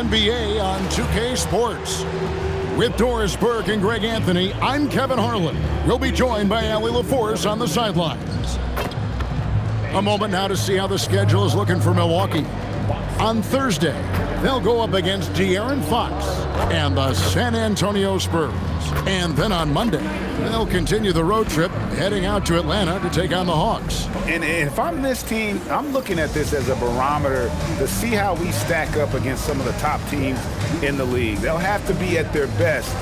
NBA on 2K Sports. With Doris Burke and Greg Anthony, I'm Kevin Harlan. We'll be joined by Allie LaForce on the sidelines. A moment now to see how the schedule is looking for Milwaukee. On Thursday, they'll go up against De'Aaron Fox and the San Antonio Spurs. And then on Monday, they'll continue the road trip heading out to Atlanta to take on the Hawks. And if I'm this team, I'm looking at this as a barometer to see how we stack up against some of the top teams in the league. They'll have to be at their best,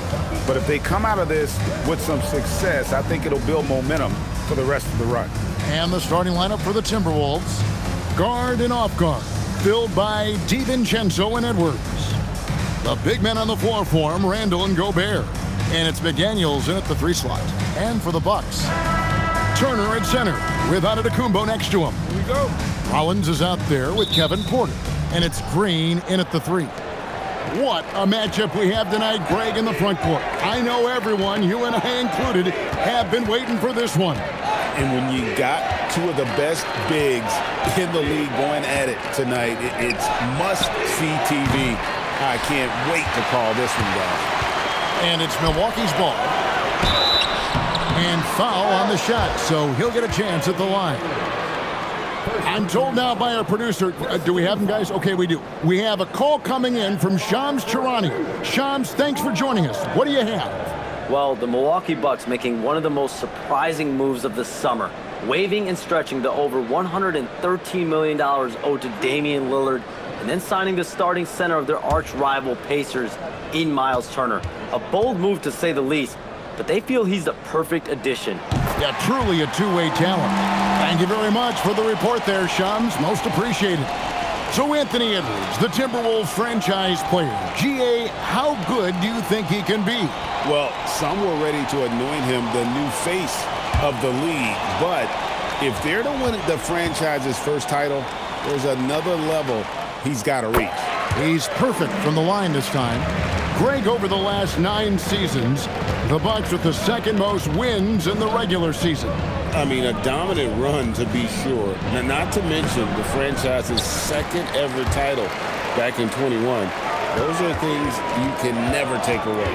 but if they come out of this with some success, I think it'll build momentum for the rest of the run. And the starting lineup for the Timberwolves, guard and off guard, filled by DiVincenzo and Edwards. The big men on the floor for him, Randle and Gobert. And it's McDaniels in at the 3 slot. And for the Bucks, Turner at center with Antetokounmpo next to him. Here we go. Rollins is out there with Kevin Porter. And it's Green in at the 3. What a matchup we have tonight, Greg, in the front court. I know everyone, you and I included, have been waiting for this one. And when you got two of the best bigs in the league going at it tonight, it's must-see TV. I can't wait to call this one, guys. And it's Milwaukee's ball. And foul on the shot, so he'll get a chance at the line. I'm told now by our producer, do we have him, guys? Okay, we do. We have a call coming in from Shams Charania. Shams, thanks for joining us. What do you have? Well, the Milwaukee Bucks making one of the most surprising moves of the summer, waiving and stretching the over $113 million owed to Damian Lillard, and then signing the starting center of their arch rival Pacers in Miles Turner. A bold move to say the least, but they feel he's the perfect addition. Yeah, truly a two-way talent. Thank you very much for the report there, Shams. Most appreciated. So Anthony Edwards, the Timberwolves franchise player. GA, how good do you think he can be? Well, some were ready to anoint him the new face of the league, but if they're to win the franchise's first title, there's another level he's got to reach. He's perfect from the line this time. Greg, over the last 9 seasons, the Bucks with the second most wins in the regular season. I mean, a dominant run to be sure. Not to mention the franchise's second ever title back in 21. Those are things you can never take away.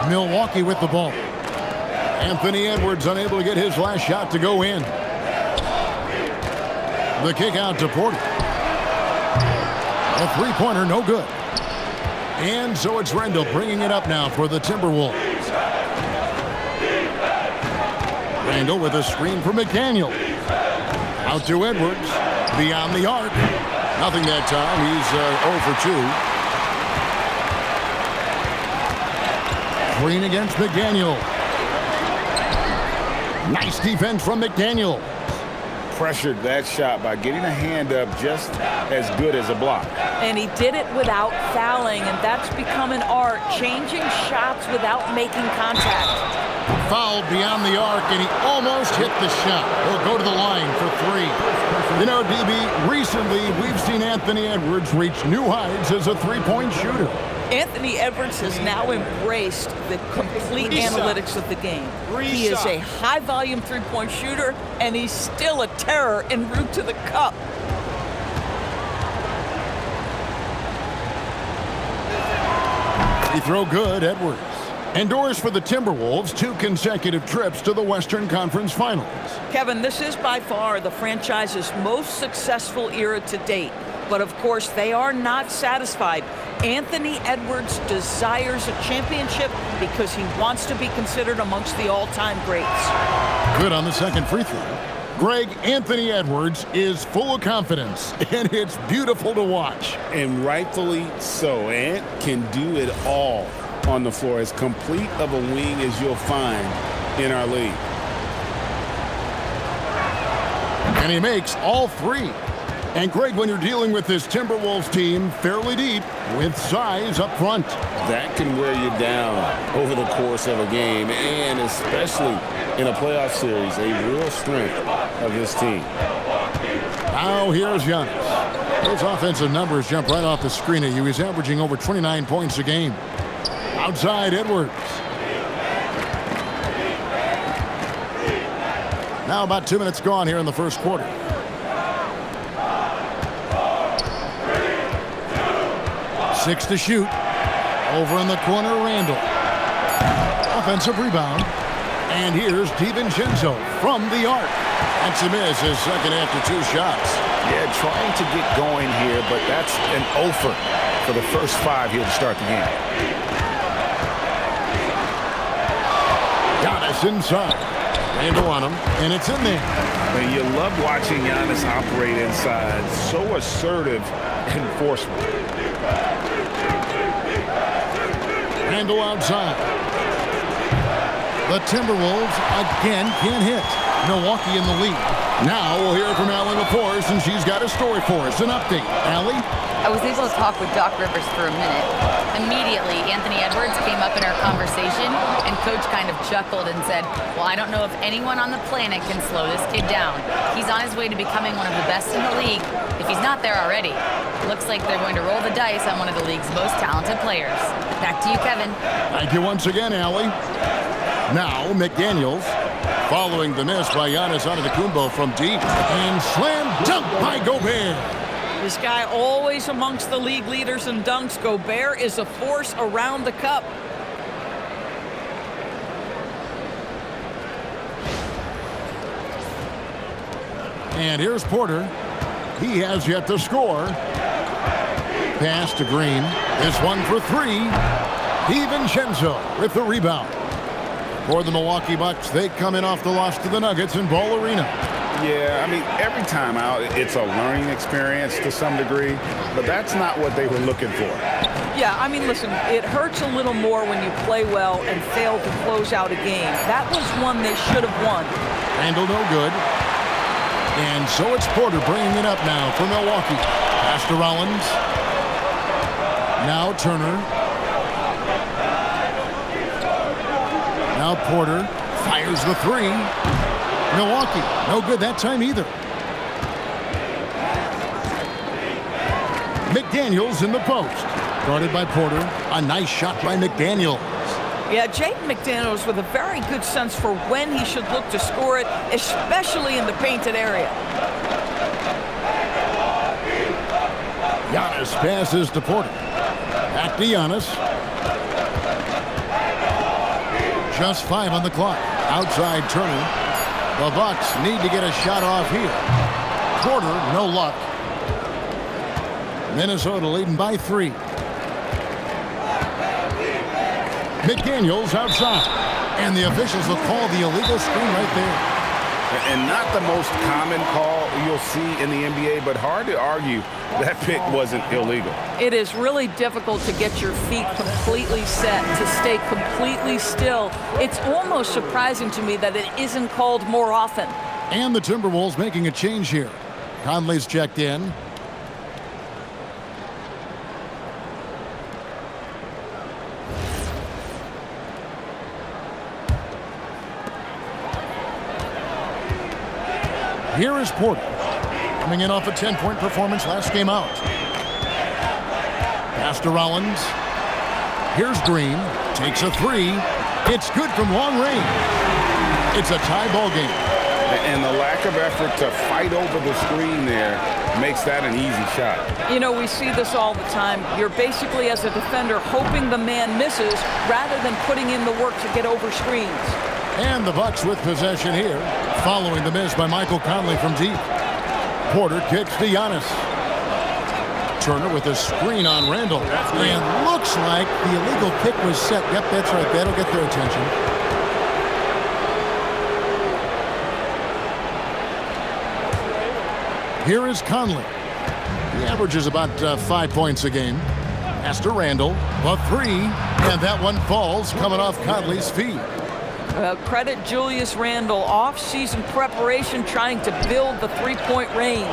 Milwaukee with the ball. Anthony Edwards unable to get his last shot to go in. The kick out to Porter. A three-pointer, no good. And so it's Randle bringing it up now for the Timberwolves. Randle with a screen for McDaniel. Out to Edwards. Beyond the arc. Nothing that time. He's 0 for 2. Green against McDaniel. Nice defense from McDaniel. Pressured that shot by getting a hand up just as good as a block. And he did it without fouling, and that's become an art, changing shots without making contact. Fouled beyond the arc, and he almost hit the shot. He'll go to the line for 3. You know, DB, recently we've seen Anthony Edwards reach new heights as a three-point shooter. Anthony Edwards has now embraced the complete analytics of the game. He is a high-volume three-point shooter, and he's still a terror en route to the cup. Free throw good, Edwards. Endures for the Timberwolves 2 consecutive trips to the Western Conference Finals. Kevin, this is by far the franchise's most successful era to date. But of course, they are not satisfied. Anthony Edwards desires a championship because he wants to be considered amongst the all-time greats. Good on the second free throw. Greg, Anthony Edwards is full of confidence, and it's beautiful to watch. And rightfully so. Ant can do it all on the floor. As complete of a wing as you'll find in our league. And he makes all 3. And Greg, when you're dealing with this Timberwolves team fairly deep with size up front, that can wear you down over the course of a game, and especially in a playoff series, a real strength of this team. Now here's Giannis. Those offensive numbers jump right off the screen at you. He's averaging over 29 points a game. Outside Edwards. Now about 2 minutes gone here in the first quarter. 6 to shoot. Over in the corner, Randle. Offensive rebound. And here's DiVincenzo from the arc. That's a miss, his second after 2 shots. Yeah, trying to get going here, but that's an offer for the first 5 here to start the game. Giannis inside. Randle on him, and it's in there. And you love watching Giannis operate inside. So assertive and forceful. Randle outside. The Timberwolves again can't hit. Milwaukee in the lead. Now we'll hear from Allie LaForce, and she's got a story for us. An update. Allie? I was able to talk with Doc Rivers for a minute. Immediately, Anthony Edwards came up in our conversation, and Coach kind of chuckled and said, well, I don't know if anyone on the planet can slow this kid down. He's on his way to becoming one of the best in the league, if he's not there already. Looks like they're going to roll the dice on one of the league's most talented players. Back to you, Kevin. Thank you once again, Allie. Now, McDaniels, following the miss by Giannis Antetokounmpo from deep, and slam dunk by Gobert. This guy always amongst the league leaders in dunks. Gobert is a force around the cup. And here's Porter. He has yet to score. Pass to Green. This one for 3. DiVincenzo with the rebound. For the Milwaukee Bucks, they come in off the loss to the Nuggets in Ball Arena. Yeah, I mean, every time out, it's a learning experience to some degree, but that's not what they were looking for. Yeah, I mean, listen, it hurts a little more when you play well and fail to close out a game. That was one they should have won. Randle no good. And so it's Porter bringing it up now for Milwaukee. Pass to Rollins. Now Turner. Now Porter fires the 3. Milwaukee, no good that time either. McDaniels in the post. Guarded by Porter. A nice shot by McDaniels. Yeah, Jaden McDaniels with a very good sense for when he should look to score it, especially in the painted area. Giannis passes to Porter. Back to Giannis. Just 5 on the clock. Outside Turner. The Bucks need to get a shot off here. Porter, no luck. Minnesota leading by 3. McDaniels outside. And the officials will call the illegal screen right there. And not the most common call you'll see in the NBA, but hard to argue that pick wasn't illegal. It is really difficult to get your feet completely set, to stay completely still. It's almost surprising to me that it isn't called more often. And the Timberwolves making a change here. Conley's checked in. Here is Porter, coming in off a 10-point performance last game out. Pass to Rollins. Here's Green, takes a 3. It's good from long range. It's a tie ball game. And the lack of effort to fight over the screen there makes that an easy shot. You know, we see this all the time. You're basically, as a defender, hoping the man misses rather than putting in the work to get over screens. And the Bucks with possession here, following the miss by Michael Conley from deep. Porter kicks to Giannis. Turner with a screen on Randle. And looks like the illegal kick was set. Yep, that's right. That'll get their attention. Here is Conley. He averages about 5 points a game. Pass to Randle. A 3. And that one falls coming off Conley's feet. Credit Julius Randle, off-season preparation trying to build the three-point range.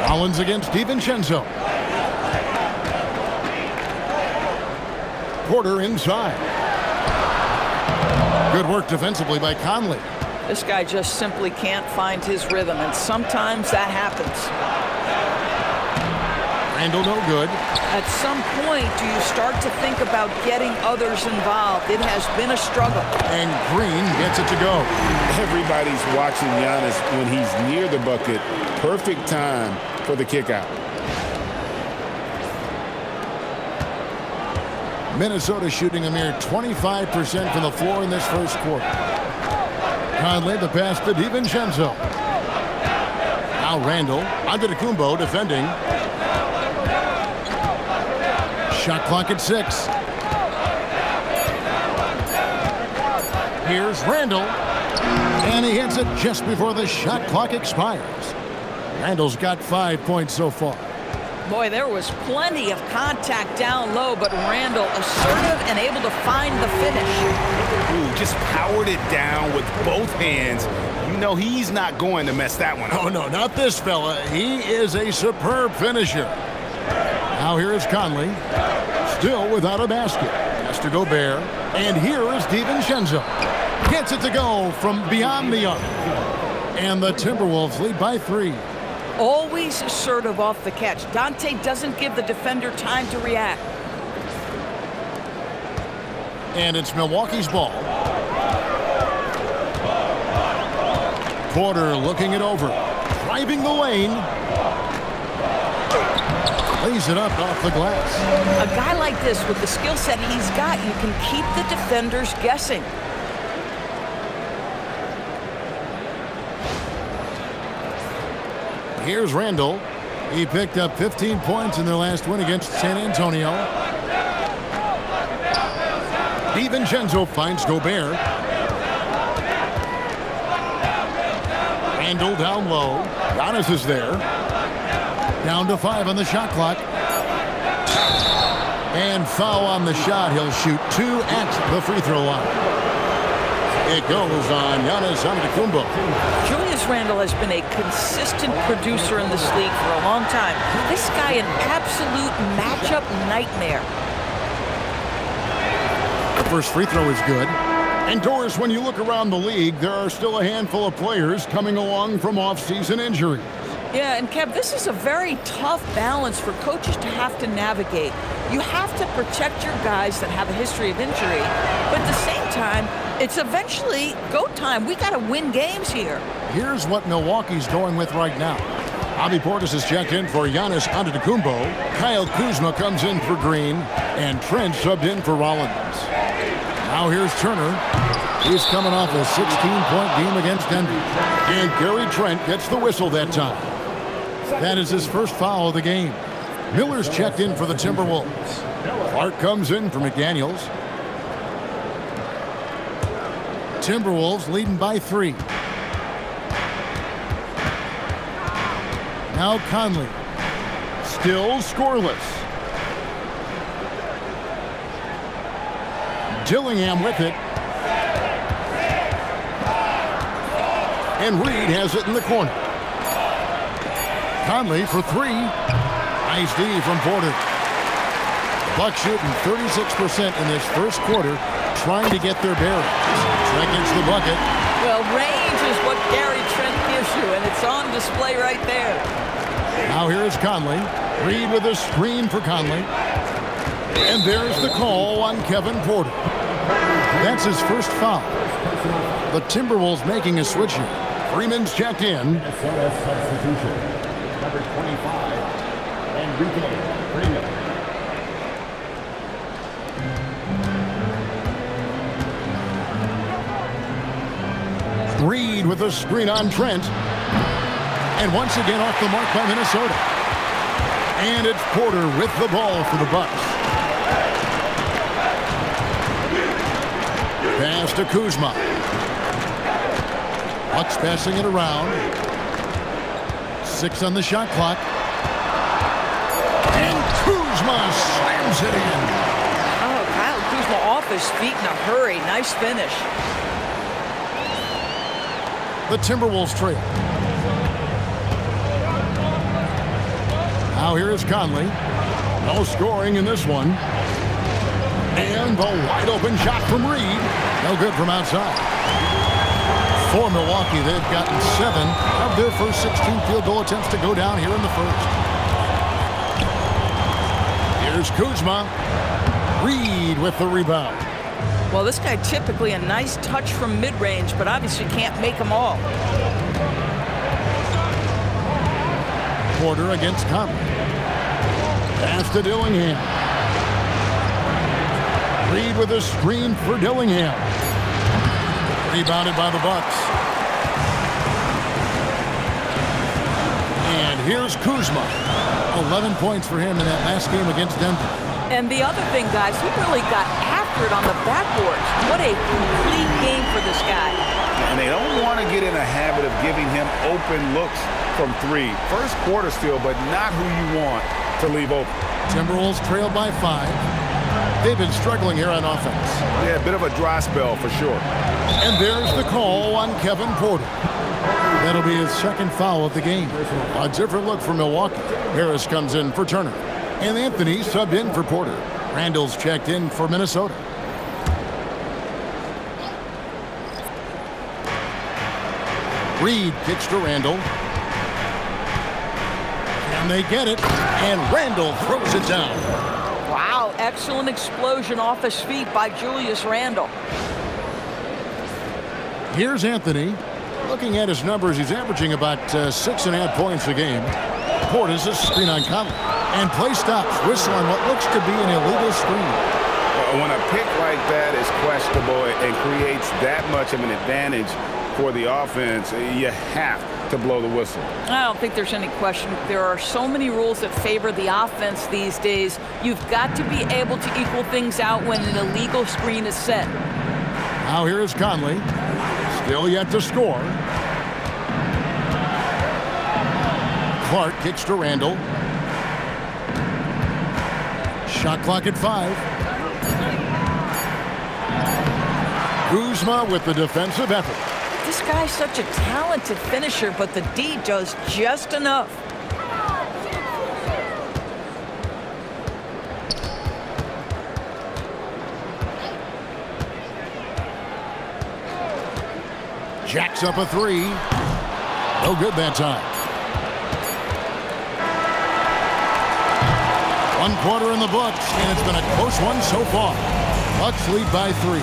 Rollins against DiVincenzo. Porter inside. Good work defensively by Conley. This guy just simply can't find his rhythm, and sometimes that happens. Randle no good. At some point, do you start to think about getting others involved? It has been a struggle. And Green gets it to go. Everybody's watching Giannis when he's near the bucket. Perfect time for the kick out. Minnesota shooting a mere 25% from the floor in this first quarter. Conley, the pass to DiVincenzo. Now Randle. Antetokounmpo defending. Shot clock at 6. Here's Randle. And he hits it just before the shot clock expires. Randle's got 5 points so far. Boy, there was plenty of contact down low, but Randle assertive and able to find the finish. Ooh, just powered it down with both hands. You know he's not going to mess that one up. Oh, no, not this fella. He is a superb finisher. Now here is Conley. Still without a basket. Has to Gobert. And here is DiVincenzo. Gets it to go from beyond the arc. And the Timberwolves lead by 3. Always assertive off the catch. Dante doesn't give the defender time to react. And it's Milwaukee's ball. Porter looking it over. Driving the lane. Lays it up off the glass. A guy like this, with the skill set he's got, you can keep the defenders guessing. Here's Randle. He picked up 15 points in their last win against San Antonio. DiVincenzo finds Gobert. Randle down low. Giannis is there. Down to 5 on the shot clock. And foul on the shot. He'll shoot 2 at the free throw line. It goes on Giannis Antetokounmpo. Julius Randle has been a consistent producer in this league for a long time. This guy, an absolute matchup nightmare. The first free throw is good. And Doris, when you look around the league, there are still a handful of players coming along from off-season injuries. Yeah, and Kev, this is a very tough balance for coaches to have to navigate. You have to protect your guys that have a history of injury, but at the same time, it's eventually go time. We got to win games here. Here's what Milwaukee's going with right now. Bobby Portis is checked in for Giannis Antetokounmpo. Kyle Kuzma comes in for Green, and Trent subbed in for Rollins. Now here's Turner. He's coming off a 16-point game against Denver. And Gary Trent gets the whistle that time. That is his first foul of the game. Miller's checked in for the Timberwolves. Clark comes in for McDaniels. Timberwolves leading by 3. Now Conley. Still scoreless. Dillingham with it. And Reed has it in the corner. Conley for 3. Nice D from Porter. Bucks shooting 36% in this first quarter, trying to get their bearings. Trent gets the bucket. Well, range is what Gary Trent gives you, and it's on display right there. Now here is Conley. Reed with a screen for Conley. And there's the call on Kevin Porter. That's his first foul. The Timberwolves making a switch here. Freeman's checked in. Substitution. Number 25, Enrique Freeman. Reed with a screen on Trent. And once again off the mark by Minnesota. And it's Porter with the ball for the Bucks. Pass to Kuzma. Bucks passing it around. 6 on the shot clock. And Kuzma slams it in. Oh, Kyle Kuzma off his feet in a hurry. Nice finish. The Timberwolves trail. Now here is Conley. No scoring in this one. And the wide open shot from Reed. No good from outside. For Milwaukee, they've gotten 7 of their first 16 field goal attempts to go down here in the first. Here's Kuzma. Reed with the rebound. Well, this guy typically a nice touch from mid-range, but obviously can't make them all. Porter against Conley. Pass to Dillingham. Reed with a screen for Dillingham. Rebounded by the Bucks. And here's Kuzma. 11 points for him in that last game against Denver. And the other thing, guys, he really got after it on the backboards. What a complete game for this guy. And they don't want to get in a habit of giving him open looks from three. First quarter still, but not who you want to leave open. Timberwolves trailed by 5. They've been struggling here on offense. Yeah, a bit of a dry spell for sure. And there's the call on Kevin Porter. That'll be his second foul of the game. A different look for Milwaukee. Harris comes in for Turner. And Anthony subbed in for Porter. Randle's checked in for Minnesota. Reed kicks to Randle. And they get it. And Randle throws it down. Wow, excellent explosion off his feet by Julius Randle. Here's Anthony. Looking at his numbers, he's averaging about 6.5 points a game. Portis a screen on Conley. And play stops. Whistle on what looks to be an illegal screen. When a pick like that is questionable and creates that much of an advantage for the offense, you have to blow the whistle. I don't think there's any question. There are so many rules that favor the offense these days. You've got to be able to equal things out when an illegal screen is set. Now here is Conley. Still yet to score. Clark kicks to Randle. Shot clock at 5. Kuzma with the defensive effort. This guy's such a talented finisher, but the D does just enough. Jacks up a 3. No good that time. 1 quarter in the books, and it's been a close one so far. Bucks lead by 3.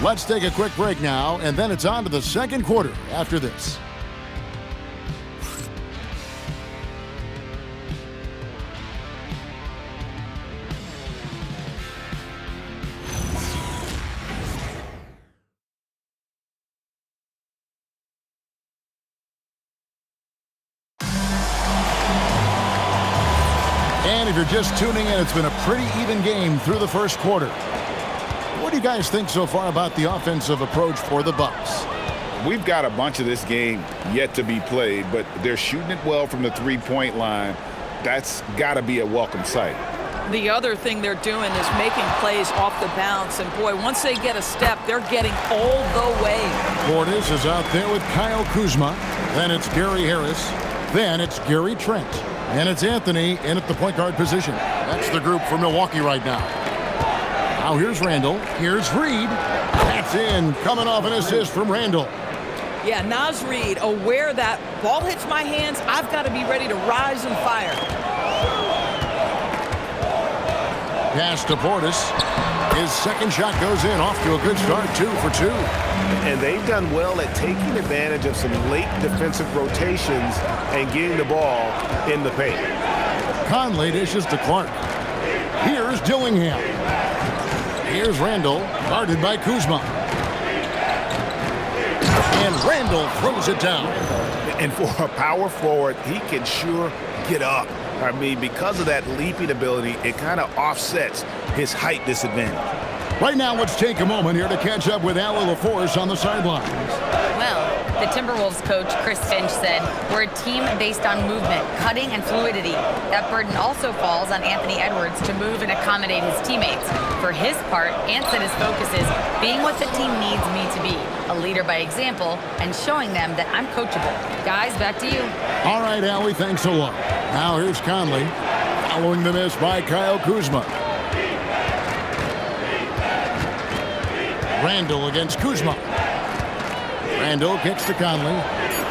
Let's take a quick break now, and then it's on to the second quarter after this. And if you're just tuning in, it's been a pretty even game through the first quarter. What do you guys think so far about the offensive approach for the Bucks? We've got a bunch of this game yet to be played, but they're shooting it well from the three-point line. That's got to be a welcome sight. The other thing they're doing is making plays off the bounce. And, boy, once they get a step, they're getting all the way. Portis is out there with Kyle Kuzma. Then it's Gary Harris. Then it's Gary Trent. And it's Anthony in at the point guard position. That's the group for Milwaukee right now. Now here's Randle. Here's Reed. That's in. Coming off an assist from Randle. Yeah, Naz Reid, aware that ball hits my hands, I've got to be ready to rise and fire. Pass to Portis. His second shot goes in. Off to a good start. 2 for 2. And they've done well at taking advantage of some late defensive rotations and getting the ball in the paint. Conley dishes to Clark. Here's Dillingham. Here's Randle, guarded by Kuzma. And Randle throws it down. And for a power forward, he can sure get up. I mean, because of that leaping ability, it kind of offsets his height disadvantage. Right now, let's take a moment here to catch up with Allie LaForce on the sidelines. Well, the Timberwolves coach, Chris Finch, said, "We're a team based on movement, cutting, and fluidity. That burden also falls on Anthony Edwards to move and accommodate his teammates. For his part, Ant said his focus is being what the team needs me to be, a leader by example, and showing them that I'm coachable." Guys, back to you. All right, Allie, thanks a lot. Now here's Conley, following the miss by Kyle Kuzma. Randle against Kuzma. Randle kicks to Conley.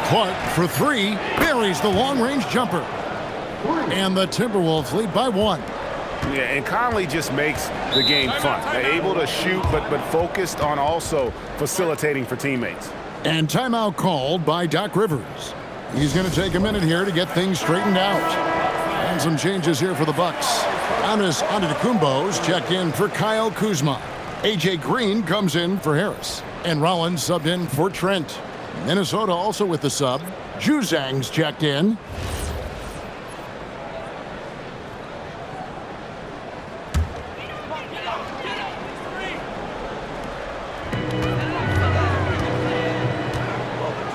Clark for 3, buries the long-range jumper. And the Timberwolves lead by 1. Yeah, and Conley just makes the game fun. They're able to shoot, but focused on also facilitating for teammates. And timeout called by Doc Rivers. He's going to take a minute here to get things straightened out. And some changes here for the Bucks. Giannis Antetokounmpo's checked in for Kyle Kuzma. A.J. Green comes in for Harris. And Rollins subbed in for Trent. Minnesota also with the sub. Juzang's checked in.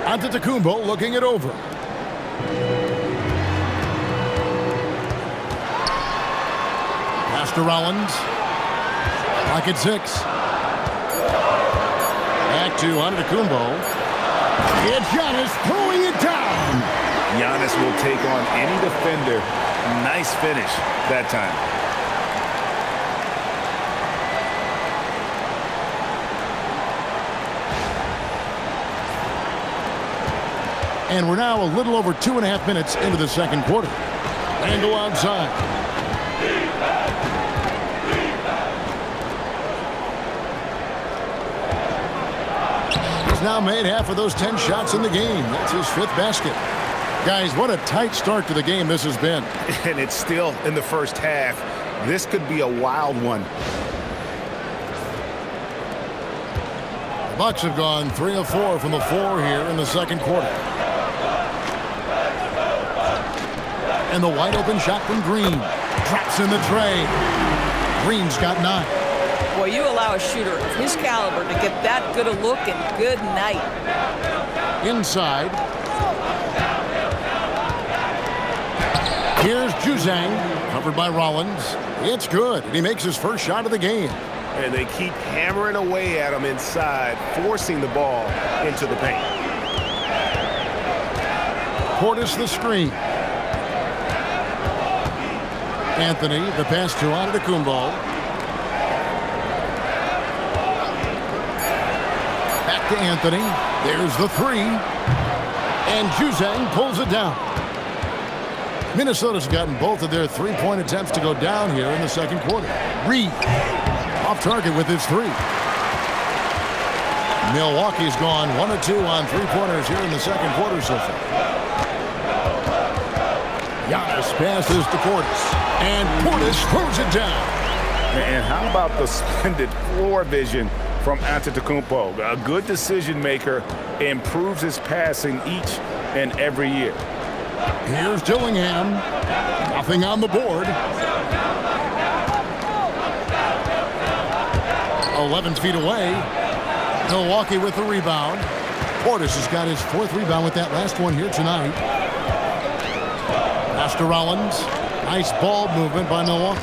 Antetokounmpo looking it over. Pass to Rollins. Clock at 6. Back to Antetokounmpo. It's Giannis throwing it down. Giannis will take on any defender. Nice finish that time. And we're now a little over 2.5 minutes into the second quarter. Randle outside. He's now made half of those 10 shots in the game. That's his 5th basket. Guys, what a tight start to the game this has been. And it's still in the first half. This could be a wild one. The Bucks have gone 3 of 4 from the floor here in the second quarter. And the wide open shot from Green. Drops in the tray. Green's got 9. Boy, you allow a shooter of his caliber to get that good a look, and good night. Inside. Here's Juzang, covered by Rollins. It's good, and he makes his first shot of the game. And they keep hammering away at him inside, forcing the ball into the paint. Portis the screen. Anthony, the pass to Antetokounmpo. Back to Anthony. There's the 3. And Juzang pulls it down. Minnesota's gotten both of their 3-point attempts to go down here in the second quarter. Reed off target with his 3. Milwaukee's gone 1 of 2 on 3-pointers here in the second quarter so far. Giannis passes to Portis. And Portis throws it down. And how about the splendid floor vision from Antetokounmpo? A good decision maker, improves his passing each and every year. Here's Dillingham. Nothing on the board. 11 feet away. Milwaukee with the rebound. Portis has got his 4th rebound with that last one here tonight. Pass to Rollins. Nice ball movement by Milwaukee.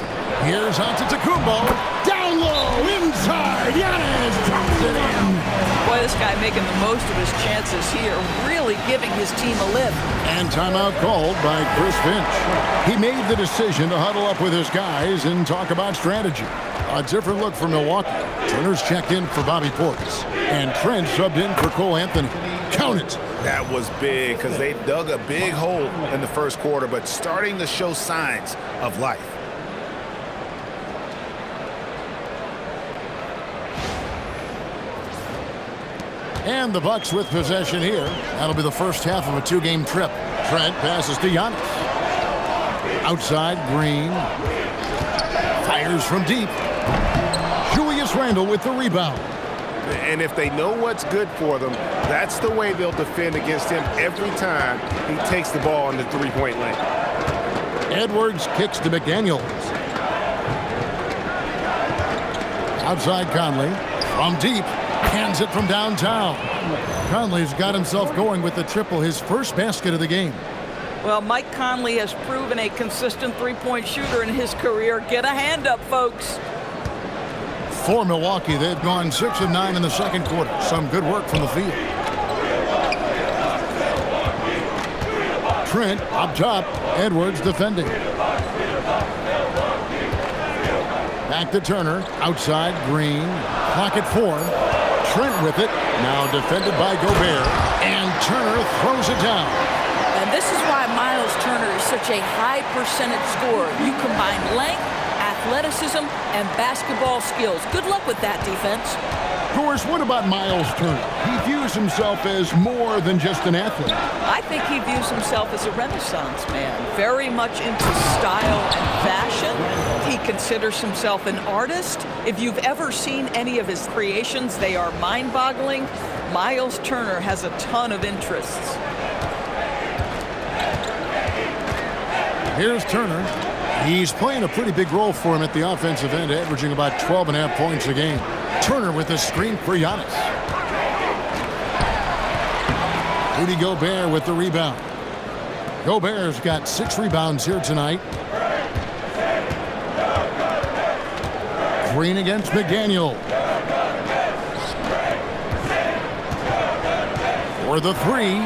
Here's Antetokounmpo. Down low, inside. Giannis drops it in. Boy, this guy making the most of his chances here, really giving his team a lift. And timeout called by Chris Finch. He made the decision to huddle up with his guys and talk about strategy. A different look for Milwaukee. Turner's checked in for Bobby Portis. And Trent subbed in for Cole Anthony. Count it. That was big because they dug a big hole in the first quarter, but starting to show signs of life. And the Bucks with possession here. That'll be the first half of a 2-game trip. Trent passes to Giannis. Outside, Green. Fires from deep. Julius Randle with the rebound. And if they know what's good for them, that's the way they'll defend against him every time he takes the ball in the 3-point lane. Edwards kicks to McDaniels. Outside Conley. From deep. Hands it from downtown. Conley's got himself going with the triple, his first basket of the game. Well, Mike Conley has proven a consistent 3-point shooter in his career. Get a hand up, folks. For Milwaukee, they've gone 6 of 9 in the second quarter. Some good work from the field. Trent up top. Edwards defending. Back to Turner. Outside, Green. Clock at 4. Trent with it. Now defended by Gobert. And Turner throws it down. And this is why Miles Turner is such a high percentage scorer. You combine length, athleticism, and basketball skills. Good luck with that, defense. Doris, what about Miles Turner? He views himself as more than just an athlete. I think he views himself as a Renaissance man, very much into style and fashion. He considers himself an artist. If you've ever seen any of his creations, they are mind-boggling. Miles Turner has a ton of interests. Here's Turner. He's playing a pretty big role for him at the offensive end, averaging about 12.5 points a game. Turner with a screen for Giannis. Rudy Gobert with the rebound. Gobert's got 6 rebounds here tonight. Green against McDaniel. For the 3.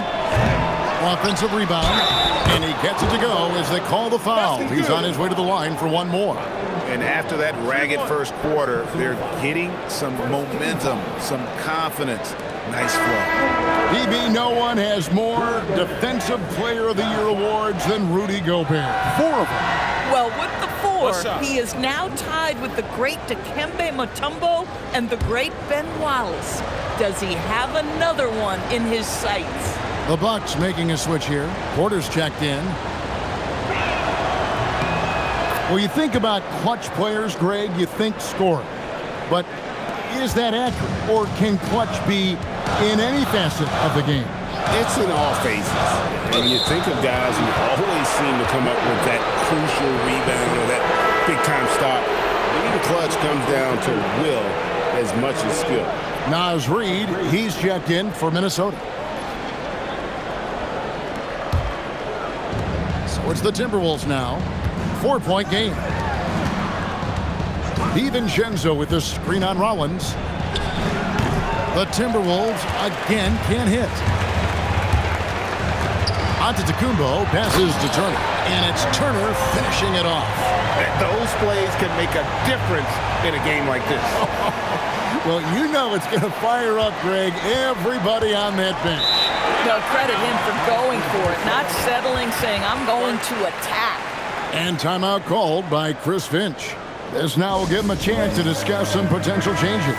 Offensive rebound. And he gets it to go as they call the foul. He's on his way to the line for one more. And after that ragged first quarter, they're getting some momentum, some confidence. Nice flow. BB, no one has more Defensive Player of the Year awards than Rudy Gobert. 4 of them. Well, with the 4, he is now tied with the great Dikembe Mutombo and the great Ben Wallace. Does he have another one in his sights? The Bucks making a switch here. Porter's checked in. Well, you think about clutch players, Greg, you think scoring. But is that accurate? Or can clutch be in any facet of the game? It's in all phases. And you think of guys who always seem to come up with that crucial rebound or that big-time stop. Maybe the clutch comes down to will as much as skill. Naz Reid, he's checked in for Minnesota. So it's the Timberwolves now. 4-point game. DiVincenzo with the screen on Rollins. The Timberwolves again can't hit. Antetokounmpo passes to Turner, and it's Turner finishing it off. Those plays can make a difference in a game like this. Well, you know it's going to fire up, Greg, everybody on that bench. No, credit him for going for it, not settling, saying, I'm going to attack. And timeout called by Chris Finch. This now will give him a chance to discuss some potential changes.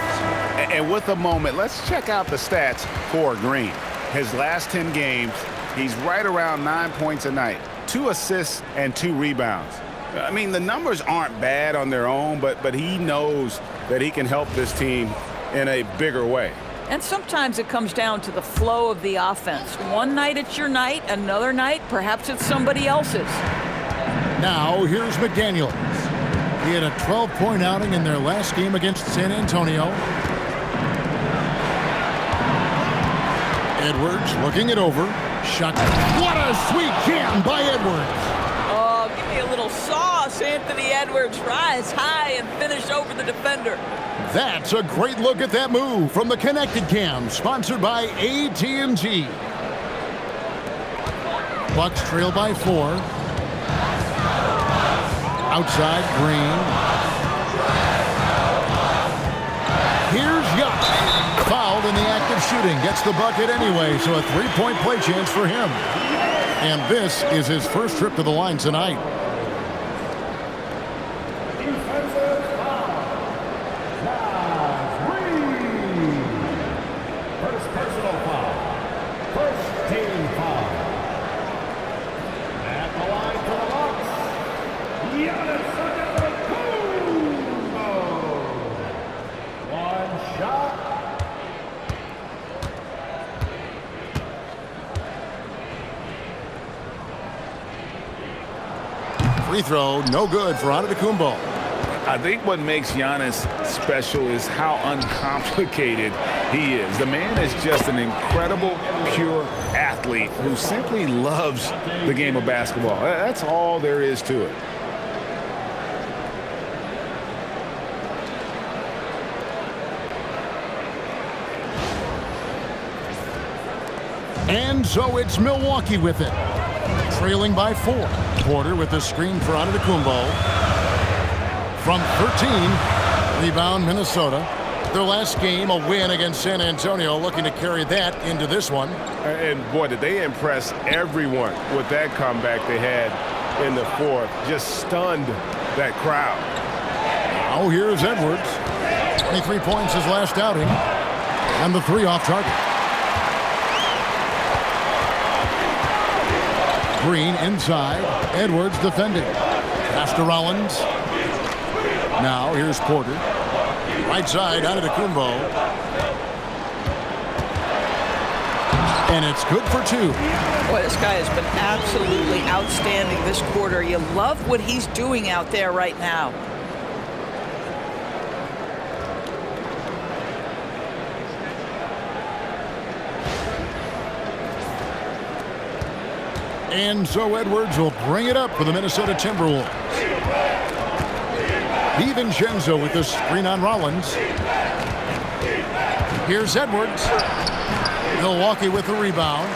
And with a moment, let's check out the stats for Green. His last 10 games, he's right around 9 points a night, 2 assists and 2 rebounds. I mean, the numbers aren't bad on their own, but he knows that he can help this team in a bigger way. And sometimes it comes down to the flow of the offense. One night it's your night, another night perhaps it's somebody else's. Now here's McDaniel. He had a 12-point outing in their last game against San Antonio. Edwards looking it over. Shot. What a sweet jam by Edwards. Oh, give me a little sauce. Anthony Edwards rise high and finish over the defender. That's a great look at that move from the Connected Cam, sponsored by AT&T. Bucks trail by 4. Outside, Green. Here's Giannis. Fouled in the act of shooting. Gets the bucket anyway, so a 3-point play chance for him. And this is his first trip to the line tonight. Defensive foul. Naz Reid. First personal foul. First team foul. At the line for the Bucks, Giannis Antetokounmpo. One shot. Free throw, no good for Antetokounmpo. I think what makes Giannis special is how uncomplicated he is. The man is just an incredible, pure athlete who simply loves the game of basketball. That's all there is to it. And so it's Milwaukee with it. Trailing by 4. Porter with the screen for Antetokounmpo. From 13, rebound Minnesota. Their last game, a win against San Antonio, looking to carry that into this one. And boy, did they impress everyone with that comeback they had in the 4th. Just stunned that crowd. Now here's Edwards. 23 points his last outing. And the three off target. Green inside. Edwards defending. Pass to Rollins. Now here's Porter. Right side, Antetokounmpo. And it's good for two. Boy, this guy has been absolutely outstanding this quarter. You love what he's doing out there right now. And so Edwards will bring it up for the Minnesota Timberwolves. DiVincenzo with the screen on Rollins. Here's Edwards. Milwaukee with the rebound.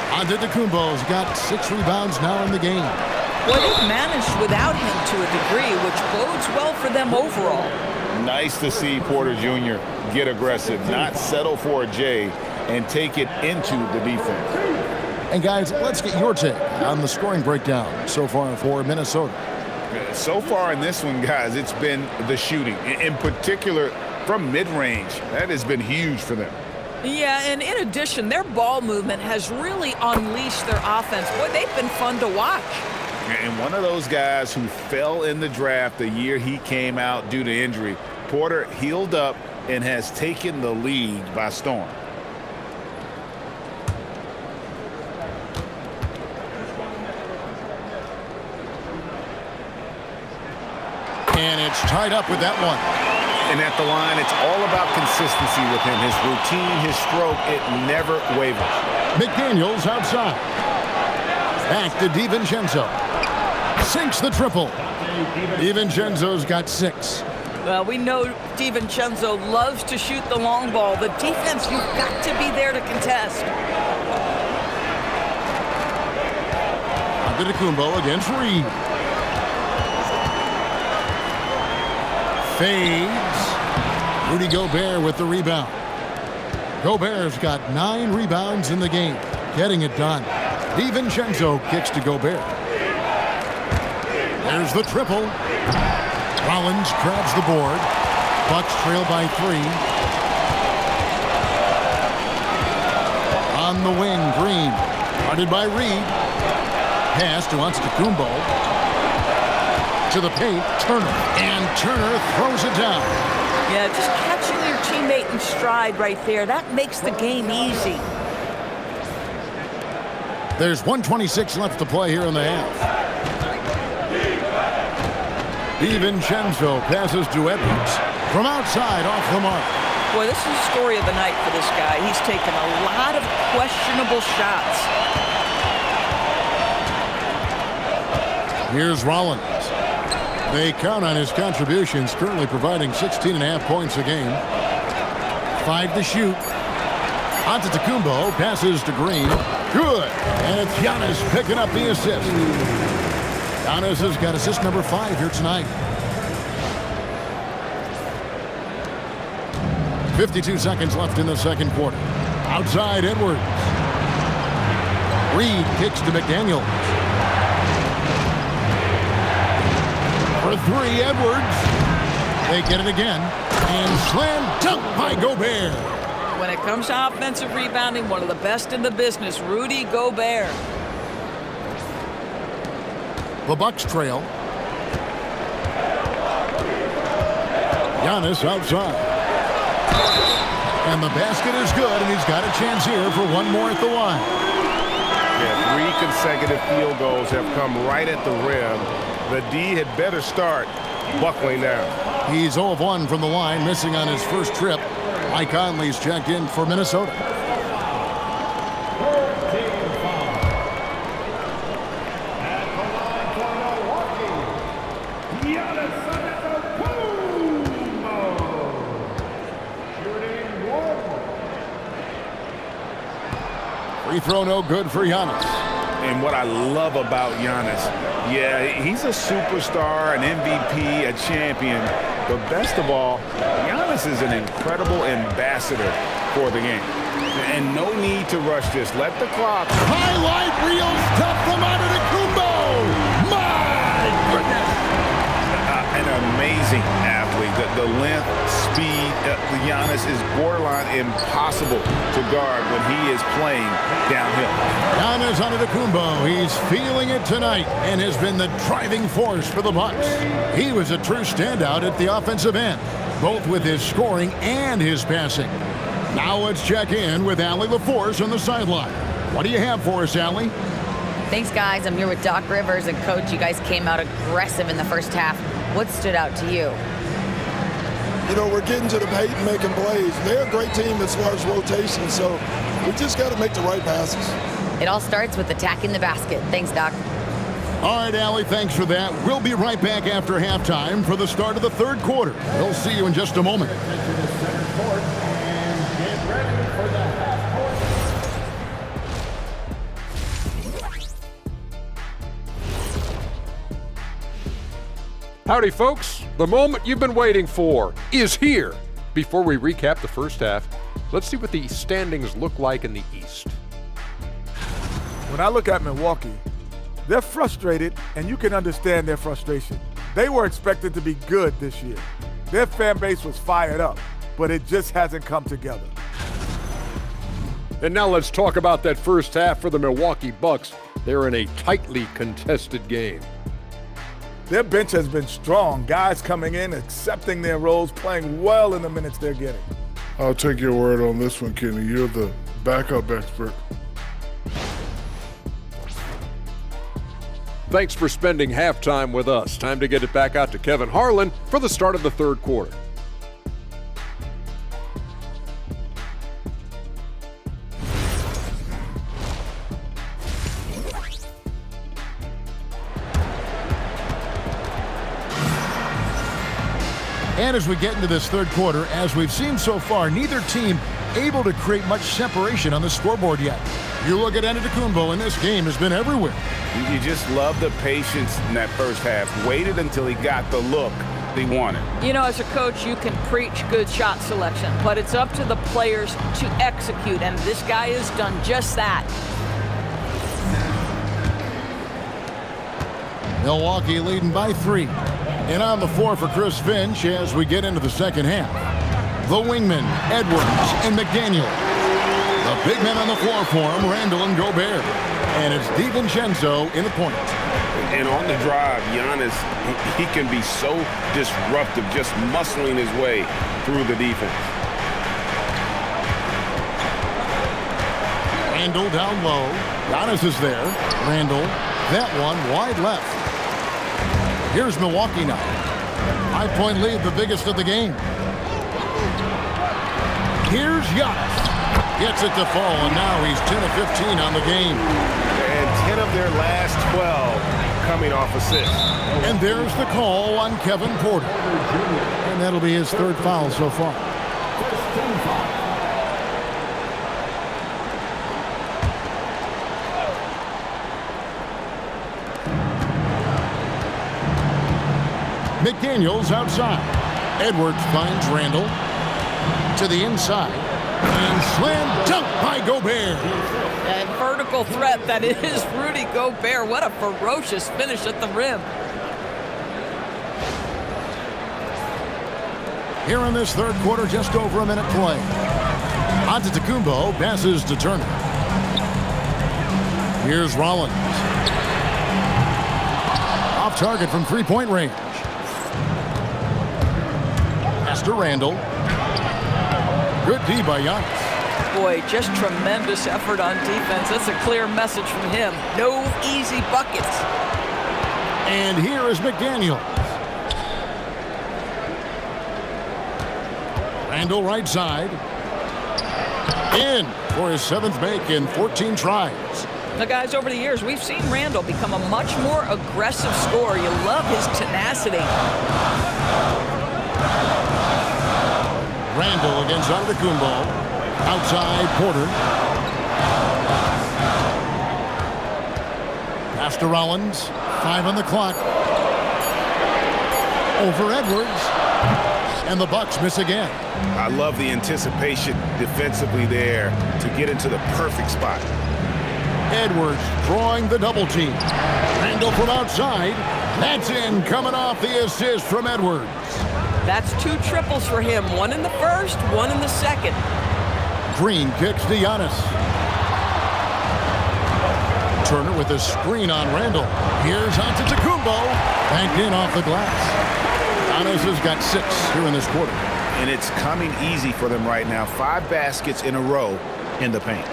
Antetokounmpo's got 6 rebounds now in the game. Well, they've managed without him to a degree, which bodes well for them overall. Nice to see Porter Jr. get aggressive, not settle for a J, and take it into the defense. And guys, let's get your take on the scoring breakdown so far for Minnesota. So far in this one, guys, it's been the shooting, in particular from mid-range. That has been huge for them. Yeah, and in addition, their ball movement has really unleashed their offense. Boy, they've been fun to watch. And one of those guys who fell in the draft the year he came out due to injury. Porter healed up and has taken the league by storm. And it's tied up with that one. And at the line, it's all about consistency with him. His routine, his stroke, it never wavers. McDaniels outside. Back to DiVincenzo. Sinks the triple. DiVincenzo's got 6. Well, we know DiVincenzo loves to shoot the long ball. The defense, you've got to be there to contest. Antetokounmpo against Reed. Fades. Rudy Gobert with the rebound. Gobert's got 9 rebounds in the game. Getting it done. DiVincenzo kicks to Gobert. There's the triple. Rollins grabs the board. Bucks trail by 3. On the wing, Green. Guarded by Reed. Pass to Antetokounmpo. To the paint, Turner. And Turner throws it down. Yeah, just catching your teammate in stride right there. That makes the game easy. There's 1:26 left to play here in the half. DiVincenzo passes to Edwards. From outside, off the mark. Boy, this is the story of the night for this guy. He's taken a lot of questionable shots. Here's Rollins. They count on his contributions, currently providing 16.5 points a game. 5 to shoot. Antetokounmpo passes to Green. Good. And it's Giannis picking up the assist. Giannis has got assist number 5 here tonight. 52 seconds left in the second quarter. Outside Edwards. Reed kicks to McDaniels. For 3, Edwards. They get it again. And slam dunk by Gobert. When it comes to offensive rebounding, one of the best in the business, Rudy Gobert. The Bucks trail. Giannis outside. And the basket is good, and he's got a chance here for one more at the line. Yeah, 3 consecutive field goals have come right at the rim. The D had better start buckling down. He's 0 of 1 from the line, missing on his first trip. Mike Conley's checked in for Minnesota. Giannis Antetokounmpo. Shooting 1. Free throw no good for Giannis. And what I love about Giannis, yeah, he's a superstar, an MVP, a champion. But best of all, Giannis is an incredible ambassador for the game. And no need to rush this. Let the clock. Highlight reel stuff from Antetokounmpo. My goodness. An amazing athlete. The length, speed, Giannis is borderline impossible to guard when he is playing downhill. Giannis Antetokounmpo, he's feeling it tonight and has been the driving force for the Bucks. He was a true standout at the offensive end, both with his scoring and his passing. Now let's check in with Allie LaForce on the sideline. What do you have for us, Allie? Thanks, guys. I'm here with Doc Rivers. And, Coach, you guys came out aggressive in the first half. What stood out to you? You know, we're getting to the paint and making plays. They're a great team as far as rotation, so we just got to make the right passes. It all starts with attacking the basket. Thanks, Doc. All right, Allie, thanks for that. We'll be right back after halftime for the start of the third quarter. We'll see you in just a moment. Howdy, folks. The moment you've been waiting for is here. Before we recap the first half, let's see what the standings look like in the East. When I look at Milwaukee, they're frustrated, and you can understand their frustration. They were expected to be good this year. Their fan base was fired up, but it just hasn't come together. And now let's talk about that first half for the Milwaukee Bucks. They're in a tightly contested game. Their bench has been strong. Guys coming in, accepting their roles, playing well in the minutes they're getting. I'll take your word on this one, Kenny. You're the backup expert. Thanks for spending halftime with us. Time to get it back out to Kevin Harlan for the start of the third quarter. And as we get into this third quarter, as we've seen so far, neither team able to create much separation on the scoreboard yet. You look at Antetokounmpo, and this game has been everywhere. You just love the patience in that first half. Waited until he got the look he wanted. You know, as a coach, you can preach good shot selection, but it's up to the players to execute, and this guy has done just that. Milwaukee leading by 3. And on the floor for Chris Finch as we get into the second half. The wingmen, Edwards and McDaniel. The big men on the floor for him, Randle and Gobert. And it's DiVincenzo in the point. And on the drive, Giannis, he can be so disruptive, just muscling his way through the defense. Randle down low. Giannis is there. Randle, that one wide left. Here's Milwaukee now. 5-point lead, the biggest of the game. Here's Giannis. Gets it to fall, and now he's 10 of 15 on the game. And 10 of their last 12 coming off assists. And there's the call on Kevin Porter. And that'll be his third foul so far. McDaniels outside. Edwards finds Randle to the inside. And slam dunk by Gobert. That vertical threat that is Rudy Gobert. What a ferocious finish at the rim. Here in this third quarter, just over a minute play. Antetokounmpo passes to Turner. Here's Rollins. Off target from three-point range. To Randle. Good D by Giannis. Boy, just tremendous effort on defense. That's a clear message from him. No easy buckets. And here is McDaniel. Randle right side. In for his 7th make in 14 tries. Now, guys, over the years, we've seen Randle become a much more aggressive scorer. You love his tenacity. Randle against Antetokounmpo. Outside Porter. Pass to Rollins. 5 on the clock. Over Edwards. And the Bucks miss again. I love the anticipation defensively there to get into the perfect spot. Edwards drawing the double team. Randle from outside. That's in, coming off the assist from Edwards. That's 2 triples for him. 1 in the first, 1 in the second. Green kicks to Giannis. Turner with a screen on Randle. Here's Antetokounmpo. Banked in off the glass. Giannis has got 6 here in this quarter. And it's coming easy for them right now. 5 baskets in a row in the paint.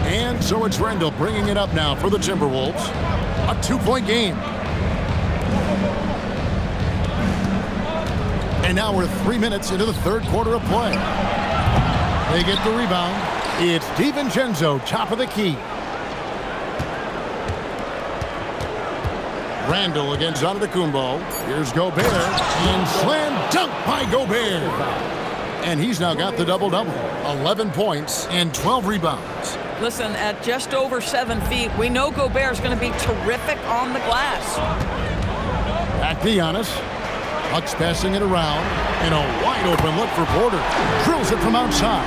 And so it's Randle bringing it up now for the Timberwolves. A 2-point game. And now we're 3 minutes into the third quarter of play. They get the rebound. It's DiVincenzo, top of the key. Randle against Antetokounmpo. Here's Gobert. And slam dunk by Gobert. And he's now got the double-double. 11 points and 12 rebounds. Listen, at just over 7 feet, we know Gobert is going to be terrific on the glass. Back to Giannis. Bucks passing it around. And a wide-open look for Porter. Drills it from outside.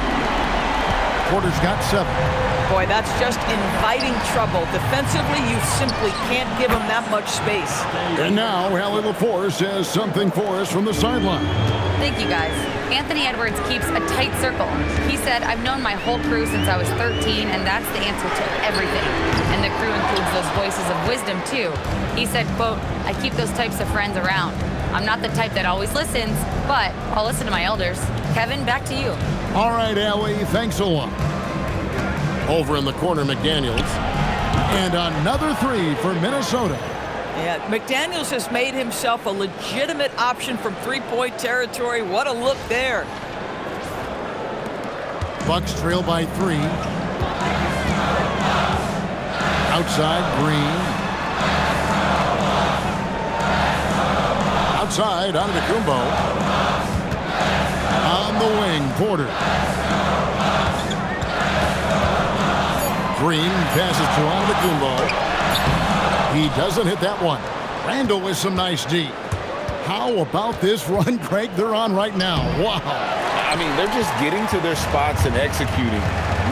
Porter's got 7. Boy, that's just inviting trouble. Defensively, you simply can't give him that much space. And now, Allie LaForce has something for us from the sideline. Thank you, guys. Anthony Edwards keeps a tight circle. He said, I've known my whole crew since I was 13, and that's the answer to everything. And the crew includes those voices of wisdom, too. He said, quote, I keep those types of friends around. I'm not the type that always listens, but I'll listen to my elders. Kevin, back to you. All right, Allie, thanks a lot. Over in the corner, McDaniels. And another 3 for Minnesota. Yeah, McDaniels has made himself a legitimate option from 3-point territory. What a look there. Bucks trail by 3. Outside, Green. Outside, Antetokounmpo. On the wing, Porter. Green passes to Antetokounmpo. He doesn't hit that one. Randle with some nice D. How about this run, Craig, they're on right now? Wow. I mean, they're just getting to their spots and executing,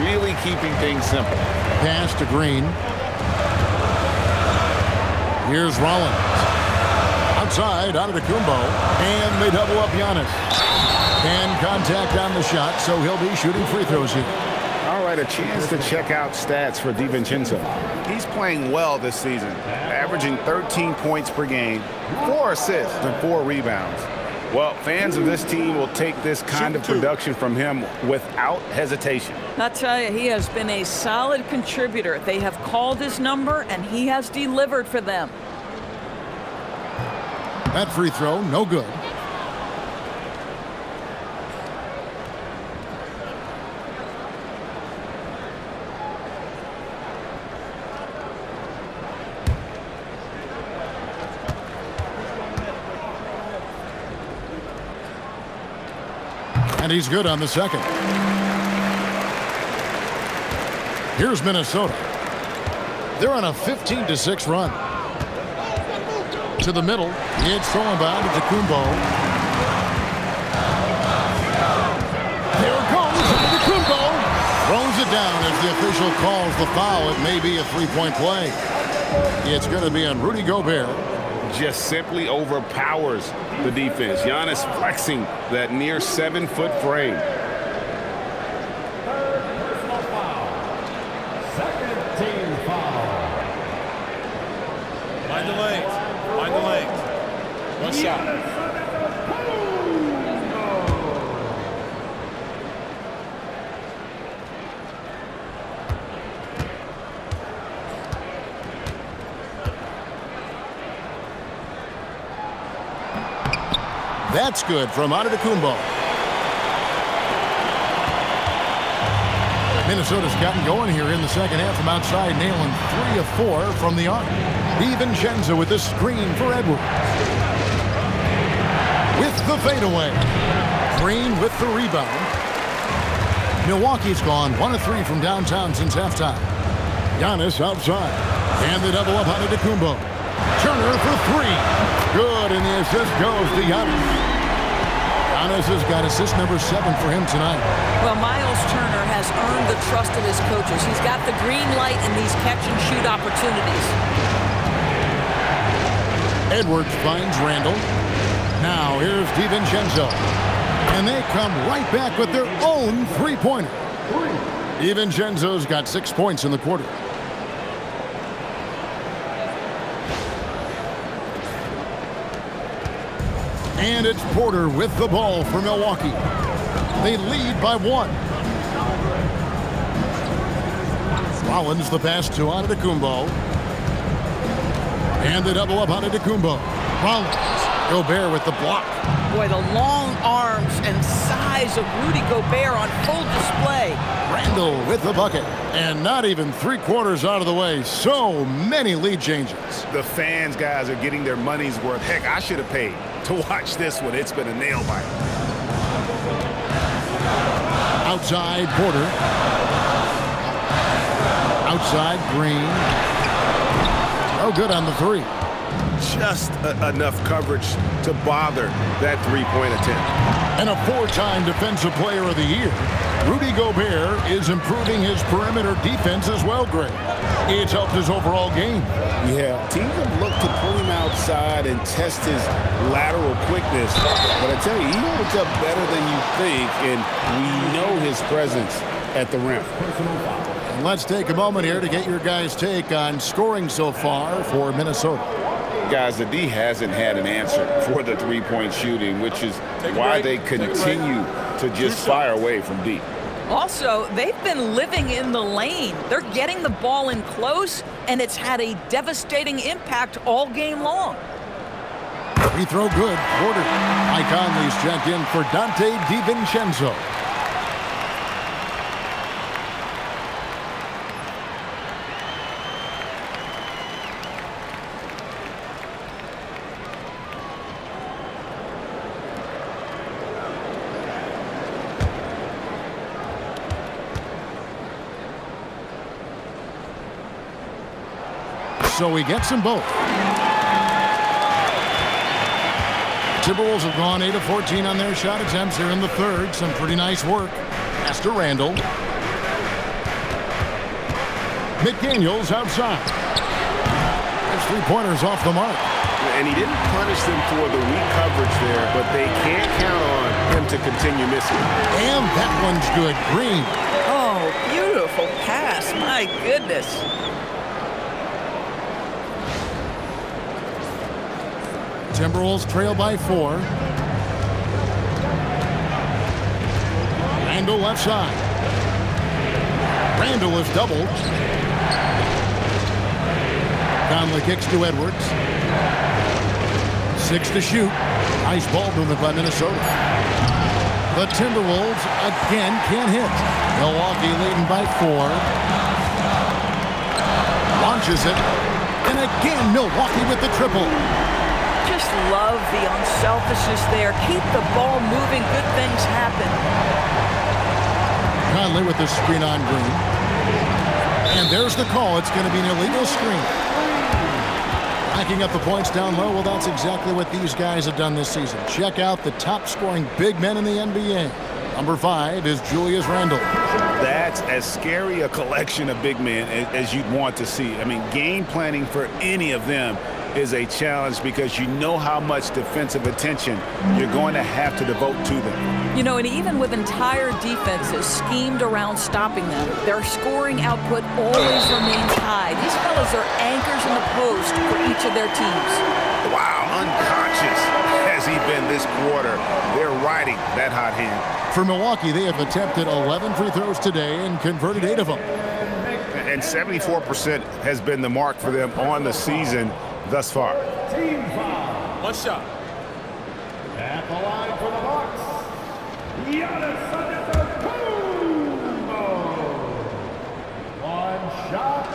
really keeping things simple. Pass to Green. Here's Rollins. Outside, Antetokounmpo. And they double up Giannis. And contact on the shot, so he'll be shooting free throws here. All right, a chance to check out stats for DiVincenzo. He's playing well this season, averaging 13 points per game, 4 assists and 4 rebounds. Well, fans of this team will take this kind of production from him without hesitation. I'll tell you, he has been a solid contributor. They have called his number, and he has delivered for them. That free throw, no good. And he's good on the second. Here's Minnesota. They're on a 15-6 run. To the middle. It's thrown by Antetokounmpo. Here comes Antetokounmpo. Throws it down as the official calls the foul. It may be a 3-point play. It's going to be on Rudy Gobert. Just simply overpowers the defense. Giannis flexing that near 7-foot frame. Personal foul. Second team foul. Mind the legs. Mind the legs. One shot. That's good from Antetokounmpo. Minnesota's gotten going here in the second half from outside, nailing 3 of 4 from the arc. DiVincenzo with the screen for Edwards. With the fadeaway. Green with the rebound. Milwaukee's gone 1 of 3 from downtown since halftime. Giannis outside. And the double up Antetokounmpo. Turner for 3. Good, and the assist goes to Giannis. Giannis has got assist number 7 for him tonight. Well, Miles Turner has earned the trust of his coaches. He's got the green light in these catch-and-shoot opportunities. Edwards finds Randle. Now here's DiVincenzo. And they come right back with their own three-pointer. DiVincenzo's got 6 points in the quarter. And it's Porter with the ball for Milwaukee. They lead by 1. Rollins the pass to Antetokounmpo. And the double up Antetokounmpo. Rollins. Gobert with the block. Boy, the long arms and size of Rudy Gobert on full display. Randle with the bucket. And not even 3/4 out of the way. So many lead changes. The fans, guys, are getting their money's worth. Heck, I should have paid to watch this one. It's been a nail biter. Outside Porter. Outside Green. No good on the 3. Just enough coverage to bother that three-point attempt. And a 4-time Defensive Player of the Year. Rudy Gobert is improving his perimeter defense as well, Greg. It's helped his overall game. Yeah, teams have looked to pull him outside and test his lateral quickness. But I tell you, he holds up better than you think, and we know his presence at the rim. And let's take a moment here to get your guys' take on scoring so far for Minnesota. Guys, the D hasn't had an answer for the three-point shooting, which is why they continue to just fire away from deep. Also, they've been living in the lane. They're getting the ball in close, and it's had a devastating impact all game long. Free throw good. Porter. Mike Conley's checked in for Dante DiVincenzo. So he gets them both. Timberwolves have gone 8 of 14 on their shot attempts. They're in the third. Some pretty nice work. Pass to Randle. McDaniels outside. There's 3-pointers off the mark. And he didn't punish them for the weak coverage there, but they can't count on him to continue missing. And that one's good. Green. Oh, beautiful pass. My goodness. Timberwolves trail by 4. Randle left side. Randle is doubled. Conley kicks to Edwards. 6 to shoot. Nice ball movement by Minnesota. The Timberwolves again can't hit. Milwaukee leading by 4. Launches it. And again, Milwaukee with the triple. Just love the unselfishness there. Keep the ball moving. Good things happen. Conley with the screen on Green. And there's the call. It's going to be an illegal screen. Racking up the points down low. Well, that's exactly what these guys have done this season. Check out the top scoring big men in the NBA. Number 5 is Julius Randle. That's as scary a collection of big men as you'd want to see. I mean, game planning for any of them is a challenge because you know how much defensive attention you're going to have to devote to them. You know, and even with entire defenses schemed around stopping them, their scoring output always remains high. These fellas are anchors in the post for each of their teams. Wow, unconscious has he been this quarter. They're riding that hot hand. For Milwaukee, they have attempted 11 free throws today and converted 8 of them. And 74% has been the mark for them on the season thus far. Team foul. One shot. At the line for the Bucks, Giannis Antetokounmpo. One shot.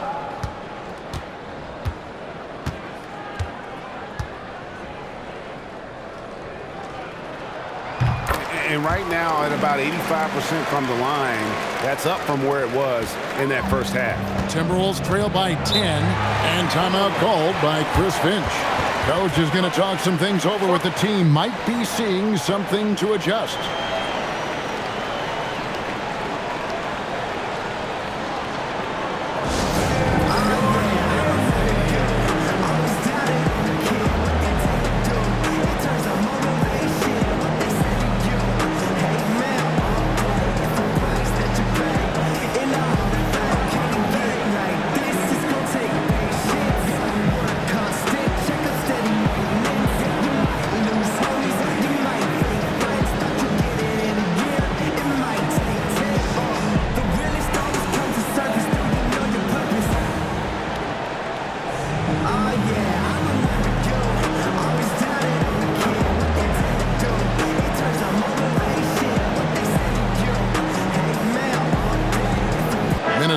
And right now at about 85% from the line, that's up from where it was in that first half. Timberwolves trail by 10, and timeout called by Chris Finch. Coach is going to talk some things over with the team. Might be seeing something to adjust.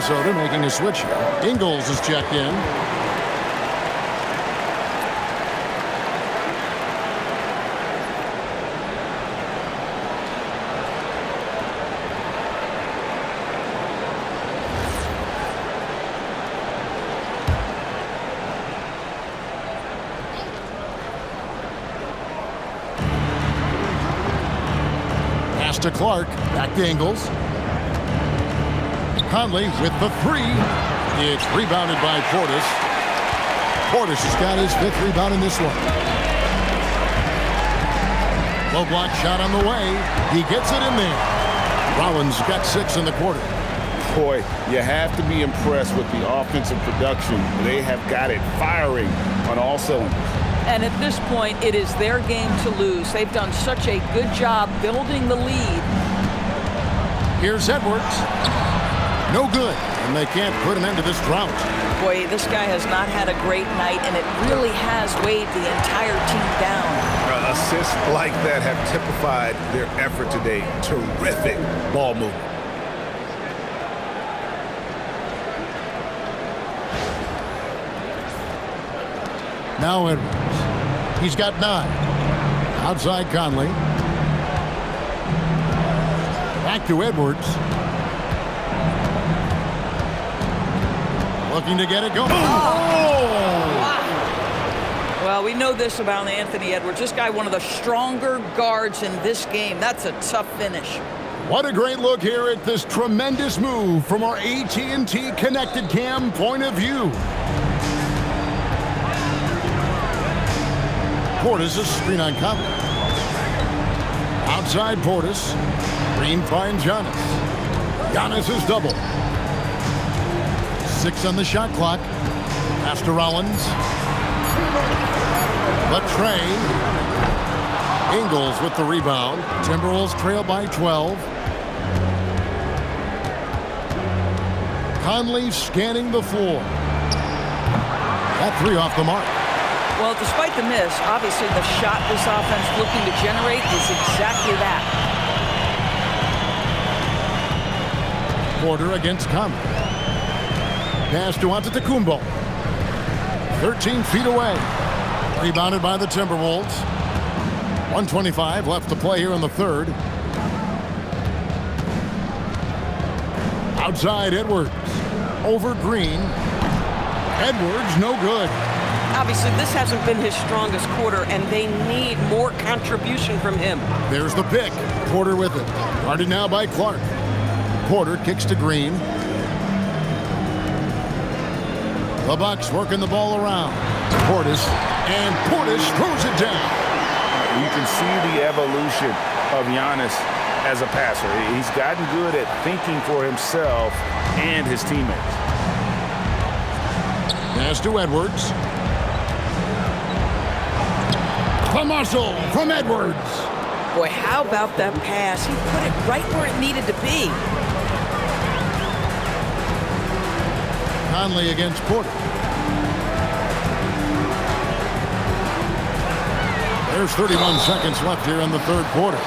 Minnesota making a switch here. Ingles is checked in. To Clark, back to Ingles. Conley with the three. It's rebounded by Portis. Portis has got his 5th rebound in this one. Low block shot on the way. He gets it in there. Rollins got 6 in the quarter. Boy, you have to be impressed with the offensive production. They have got it firing on all cylinders. And at this point, it is their game to lose. They've done such a good job building the lead. Here's Edwards. No good, and they can't put an end to this drought. Boy, this guy has not had a great night, and it really has weighed the entire team down. Assists like that have typified their effort today. Terrific ball movement. Now Edwards. He's got 9. Outside Conley. Back to Edwards. Looking to get it going. Well, we know this about Anthony Edwards. This guy, one of the stronger guards in this game. That's a tough finish. What a great look here at this tremendous move from our AT&T Connected Cam point of view. Portis is screen on Conley. Outside Portis. Green finds Giannis. Giannis is double. 6 on the shot clock. Pass to Rollins. Latrey. Ingles with the rebound. Timberwolves trail by 12. Conley scanning the floor. That 3 off the mark. Well, despite the miss, obviously the shot this offense looking to generate is exactly that. Porter against Conley. Pass to Antetokounmpo. 13 feet away. Rebounded by the Timberwolves. 1:25 left to play here in the third. Outside Edwards. Over Green. Edwards, no good. Obviously, this hasn't been his strongest quarter, and they need more contribution from him. There's the pick. Porter with it. Guarded now by Clark. Porter kicks to Green. The Bucks working the ball around. Portis, and Portis throws it down. You can see the evolution of Giannis as a passer. He's gotten good at thinking for himself and his teammates. Pass to Edwards. The muscle from Edwards. Boy, how about that pass? He put it right where it needed to be. Conley against Porter. There's 31 seconds left here in the third quarter.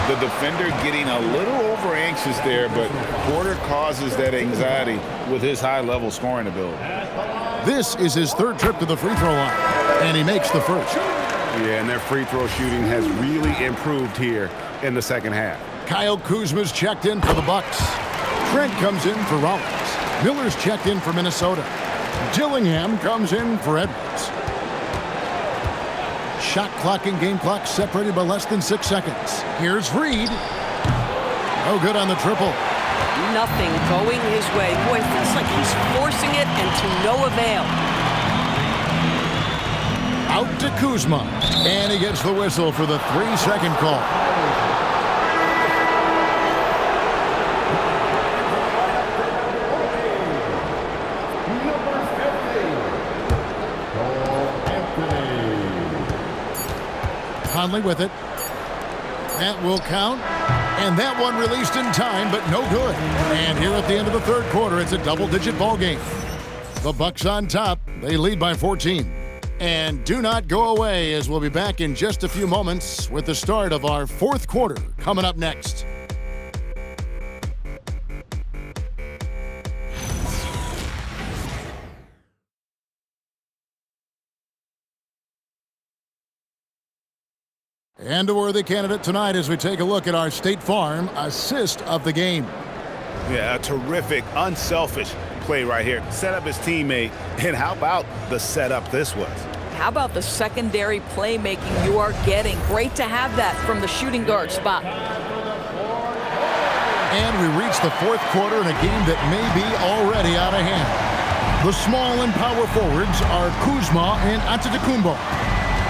The defender getting a little over anxious there, but Porter causes that anxiety with his high-level scoring ability. This is his 3rd trip to the free throw line, and he makes the first. Yeah, and their free throw shooting has really improved here in the second half. Kyle Kuzma's checked in for the Bucks. Trent comes in for Rollins. Miller's checked in for Minnesota. Dillingham comes in for Edwards. Shot clock and game clock separated by less than 6 seconds. Here's Reed. No good on the triple. Nothing going his way. Boy, it feels like he's forcing it and to no avail. Out to Kuzma. And he gets the whistle for the 3-second call. Conley with it. That will count. And that one released in time, but no good. And here at the end of the third quarter, it's a double-digit ball game. The Bucks on top. They lead by 14. And do not go away, as we'll be back in just a few moments with the start of our fourth quarter coming up next. And a worthy candidate tonight as we take a look at our State Farm assist of the game. Yeah, a terrific, unselfish play right here. Set up his teammate, and how about the setup this was? How about the secondary playmaking you are getting? Great to have that from the shooting guard spot. And we reach the fourth quarter in a game that may be already out of hand. The small and power forwards are Kuzma and Antetokounmpo.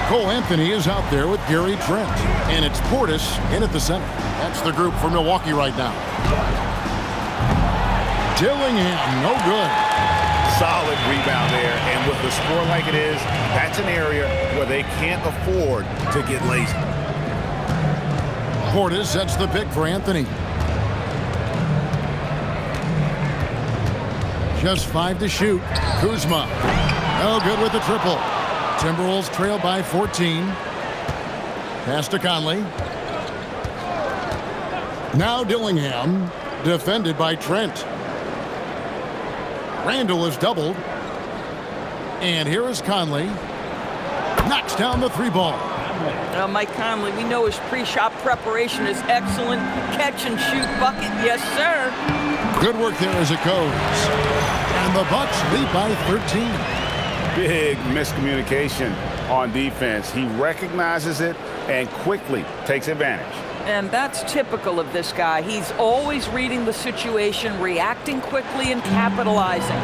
Cole Anthony is out there with Gary Trent. And it's Portis in at the center. That's the group for Milwaukee right now. Dillingham, no good. Solid rebound there, and with the score like it is, that's an area where they can't afford to get lazy. Portis sets the pick for Anthony. Just 5 to shoot. Kuzma, no good with the triple. Timberwolves trail by 14. Pass to Conley. Now Dillingham, defended by Trent. Randle is doubled. And here is Conley. Knocks down the 3-ball. Mike Conley, we know his pre-shot preparation is excellent. Catch and shoot bucket, yes sir. Good work there as it goes. And the Bucks lead by 13. Big miscommunication on defense. He recognizes it and quickly takes advantage. And that's typical of this guy. He's always reading the situation, reacting quickly, and capitalizing.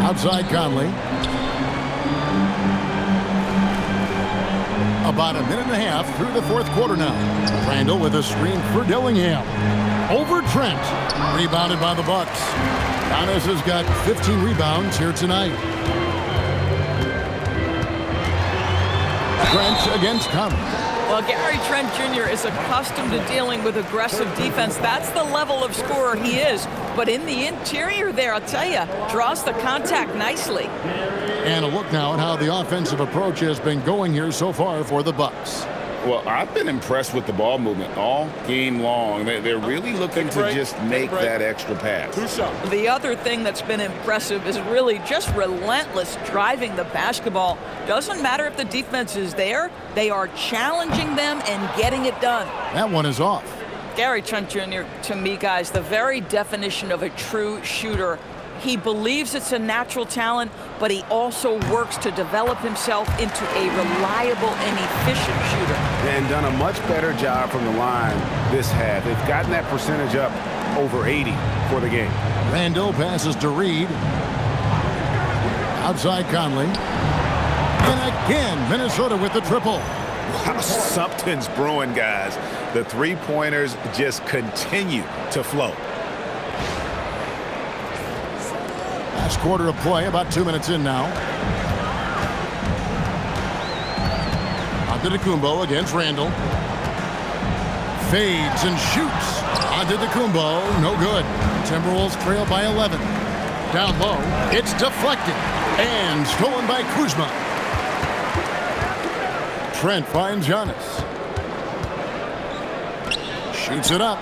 Outside Conley. About a minute and a half through the fourth quarter now. Randle with a screen for Dillingham. Over Trent. Rebounded by the Bucks. Giannis has got 15 rebounds here tonight. Trent against Conley. Well, Gary Trent Jr. is accustomed to dealing with aggressive defense. That's the level of scorer he is. But in the interior there, I'll tell you, draws the contact nicely. And a look now at how the offensive approach has been going here so far for the Bucks. Well, I've been impressed with the ball movement all game long. They're really looking to just make that extra pass. The other thing that's been impressive is really just relentless driving the basketball. Doesn't matter if the defense is there, they are challenging them and getting it done. That one is off. Gary Trent Jr., to me, guys, the very definition of a true shooter. He believes it's a natural talent, but he also works to develop himself into a reliable and efficient shooter. And done a much better job from the line this half. They've gotten that percentage up over 80 for the game. Randle passes to Reed. Outside Conley. And again, Minnesota with the triple. Wow, something's brewing, guys. The three-pointers just continue to flow. Last quarter of play, about 2 minutes in now. Antetokounmpo against Randle. Fades and shoots. Antetokounmpo, no good. Timberwolves trail by 11. Down low, it's deflected and stolen by Kuzma. Trent finds Giannis. Shoots it up.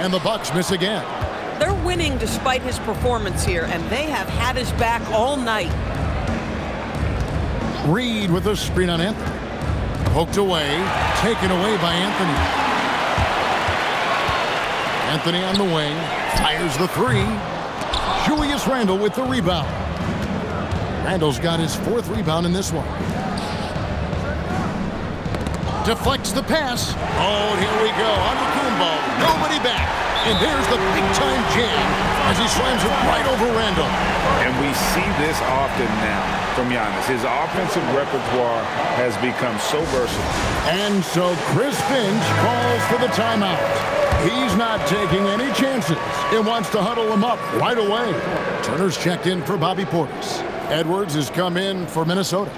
And the Bucks miss again. They're winning despite his performance here, and they have had his back all night. Reed with a screen on Anthony. Poked away, taken away by Anthony. Anthony on the wing, fires the 3. Julius Randle with the rebound. Randle's got his 4th rebound in this one. Deflects the pass. Oh, and here we go. Antetokounmpo, nobody back. And there's the big-time jam as he slams it right over Randle. And we see this often now from Giannis. His offensive repertoire has become so versatile. And so Chris Finch calls for the timeout. He's not taking any chances and wants to huddle him up right away. Turner's checked in for Bobby Portis. Edwards has come in for Minnesota.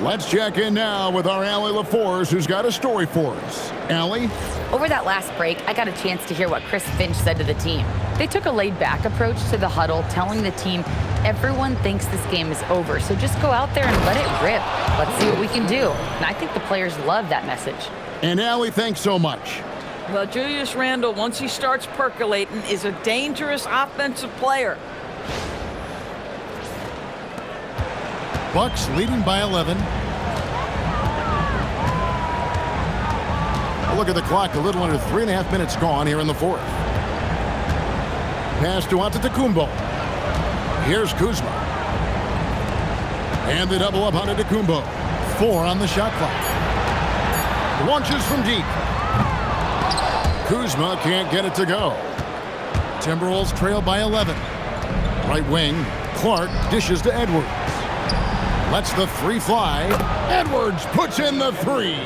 Let's check in now with our Allie LaForce, who's got a story for us. Allie? Over that last break, I got a chance to hear what Chris Finch said to the team. They took a laid-back approach to the huddle, telling the team everyone thinks this game is over, so just go out there and let it rip. Let's see what we can do. And I think the players love that message. And Allie, thanks so much. Well, Julius Randle, once he starts percolating, is a dangerous offensive player. Bucks leading by 11. Look at the clock, a little under 3.5 minutes gone here in the fourth. Pass to Antetokounmpo. Here's Kuzma. And the double up on Antetokounmpo. 4 on the shot clock. Launches from deep. Kuzma can't get it to go. Timberwolves trail by 11. Right wing, Clark dishes to Edwards. Lets the three fly. Edwards puts in the three.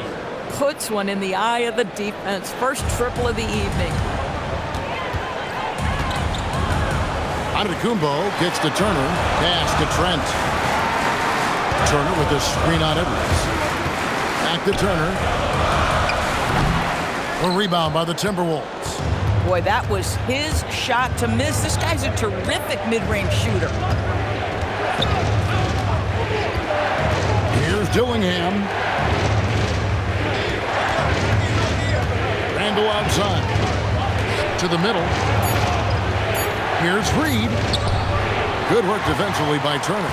Puts one in the eye of the defense. First triple of the evening. Antetokounmpo kicks to Turner. Pass to Trent. Turner with the screen on Edwards. Back to Turner. A rebound by the Timberwolves. Boy, that was his shot to miss. This guy's a terrific mid-range shooter. Here's Dillingham. Randle outside. To the middle. Here's Reed. Good work defensively by Turner.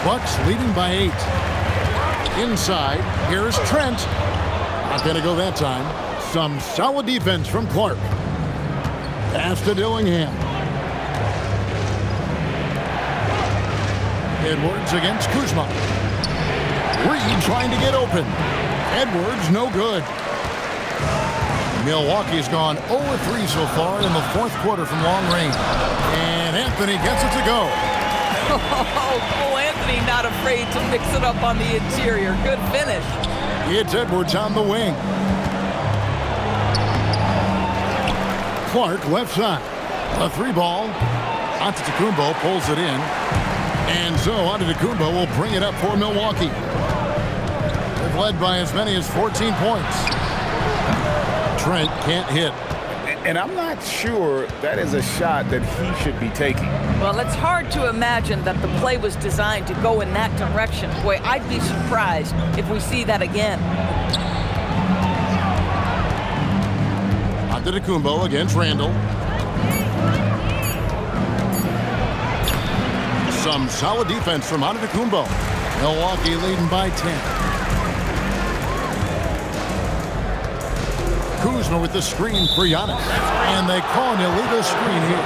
Bucks leading by 8. Inside. Here's Trent. Not going to go that time. Some solid defense from Clark. Pass to Dillingham. Edwards against Kuzma. Reed trying to get open. Edwards no good. Milwaukee's gone 0-3 so far in the fourth quarter from long range. And Anthony gets it to go. Oh, Anthony not afraid to mix it up on the interior. Good finish. It's Edwards on the wing. Clark left side. A three ball. Antetokounmpo pulls it in. And so Antetokounmpo will bring it up for Milwaukee. They've led by as many as 14 points. Trent can't hit. And I'm not sure that is a shot that he should be taking. Well, it's hard to imagine that the play was designed to go in that direction. Boy, I'd be surprised if we see that again. Antetokounmpo against Randle. Some solid defense from Antetokounmpo. Milwaukee leading by 10. Kuzma with the screen for Giannis. And they call an illegal screen here.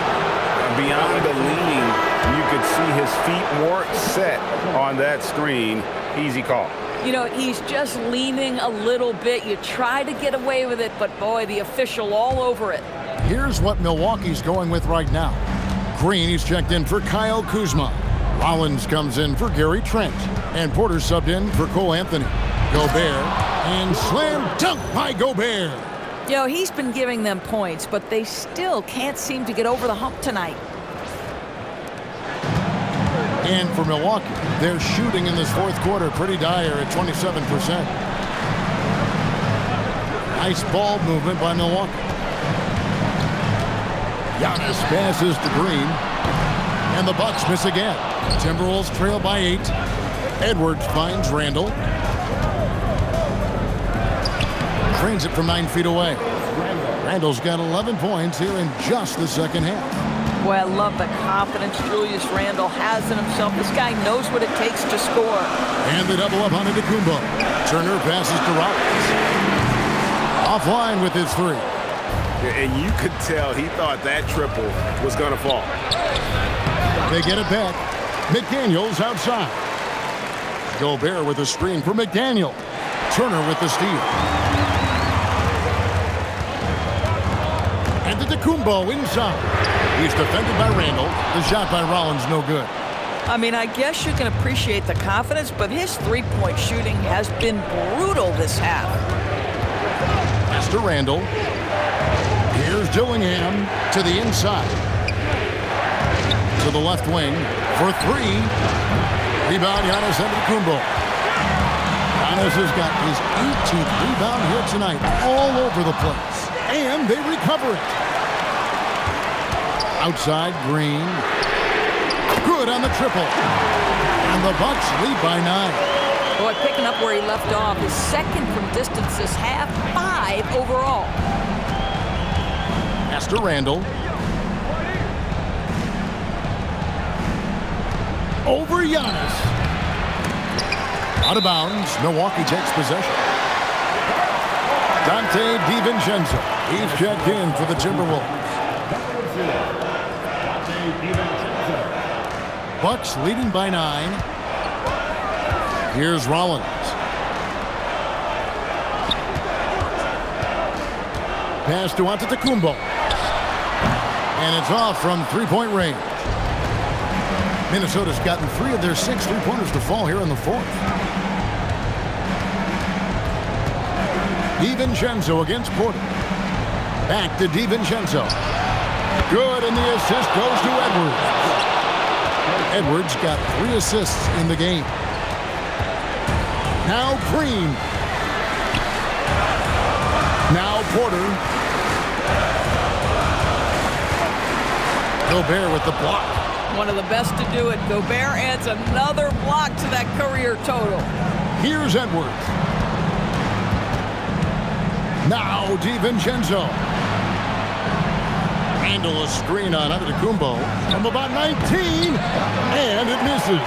Beyond the leaning, you could see his feet weren't set on that screen. Easy call. You know, he's just leaning a little bit. You try to get away with it, but boy, the official all over it. Here's what Milwaukee's going with right now. Green, he's checked in for Kyle Kuzma. Rollins comes in for Gary Trent. And Porter subbed in for Cole Anthony. Gobert. And slam dunk by Gobert. You know, he's been giving them points, but they still can't seem to get over the hump tonight. And for Milwaukee, their shooting in this fourth quarter pretty dire at 27%. Nice ball movement by Milwaukee. Giannis passes to Green. And the Bucks miss again. Timberwolves trail by 8. Edwards finds Randle. Trains it from 9 feet away. Randle's got 11 points here in just the second half. Boy, I love the confidence Julius Randle has in himself. This guy knows what it takes to score. And the double up on Antetokounmpo. Turner passes to Rollins. Offline with his three. And you could tell he thought that triple was going to fall. They get it back. McDaniels outside. Gobert with a screen for McDaniel. Turner with the steal. Antetokounmpo inside. He's defended by Randle. The shot by Rollins no good. I mean, I guess you can appreciate the confidence, but his three-point shooting has been brutal this half. Pass to Randle. Here's Dillingham to the inside. To the left wing for three. Rebound, Giannis Antetokounmpo. Giannis has got his 18th rebound here tonight all over the place. And they recover it. Outside, Green. Good on the triple. And the Bucks lead by 9. Boy, picking up where he left off. His second from distance this half, 5 overall. Pass to Randle. over Giannis. Out of bounds. Milwaukee takes possession. Dante DiVincenzo. He's checked in for the Timberwolves. Bucks leading by 9. Here's Rollins. Pass to Antetokounmpo. And it's off from three-point range. Minnesota's gotten 3 of their 6 three-pointers to fall here in the 4th. DiVincenzo against Porter. Back to DiVincenzo. Good, and the assist goes to Edwards. Edwards got 3 assists in the game. Now Green. Now Porter. Gobert with the block. One of the best to do it. Gobert adds another block to that career total. Here's Edwards. Now DiVincenzo. Randle a screen on Antetokounmpo from about 19, and it misses.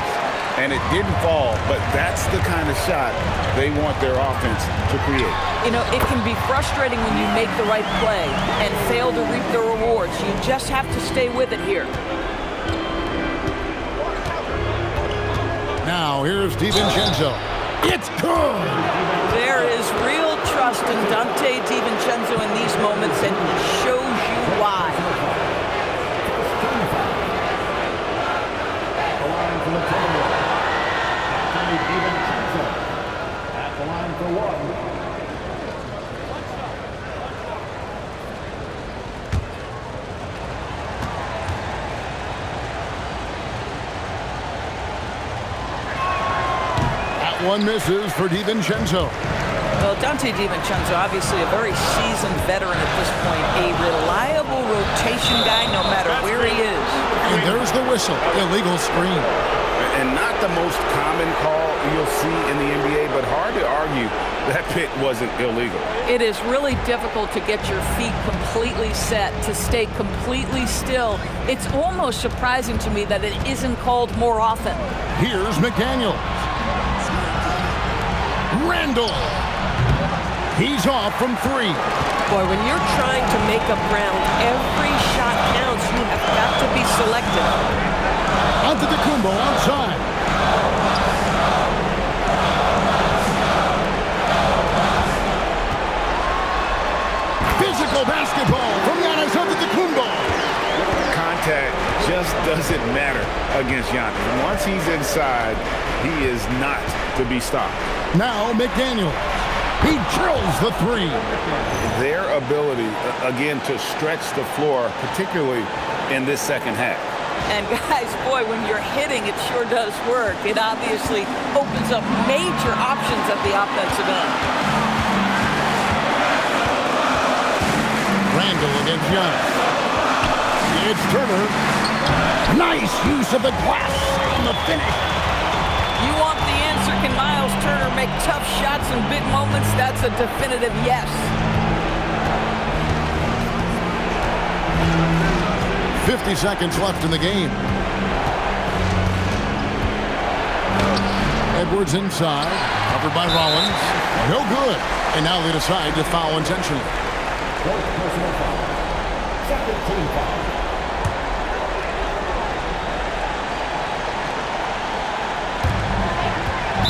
And it didn't fall, but that's the kind of shot they want their offense to create. You know, it can be frustrating when you make the right play and fail to reap the rewards. You just have to stay with it here. Now here's DiVincenzo. It's good! There is real trust in Dante DiVincenzo in these moments, and he shows you why. At the line for 1. One misses for DiVincenzo. Well, Dante DiVincenzo, obviously a very seasoned veteran at this point, a reliable rotation guy no matter where he is. And there's the whistle, illegal screen. And not the most common call you'll see in the NBA, but hard to argue that pick wasn't illegal. It is really difficult to get your feet completely set, to stay completely still. It's almost surprising to me that it isn't called more often. Here's McDaniel. Randle. He's off from 3. Boy, when you're trying to make up ground, every shot counts. You have got to be selective. Antetokounmpo outside. Physical basketball from Giannis Antetokounmpo. Contact just doesn't matter against Giannis. Once he's inside, he is not to be stopped. Now McDaniel. He drills the 3. Their ability, again, to stretch the floor, particularly in this second half. And guys, boy, when you're hitting, it sure does work. It obviously opens up major options at the offensive end. Randle against Giannis. It's Turner. Nice use of the glass on the finish. You want the answer? Can Miles Turner make tough shots in big moments? That's a definitive yes. 50 seconds left in the game. Edwards inside, covered by Rollins. No good. And now they decide to foul intentionally. Fourth personal foul. Second team foul.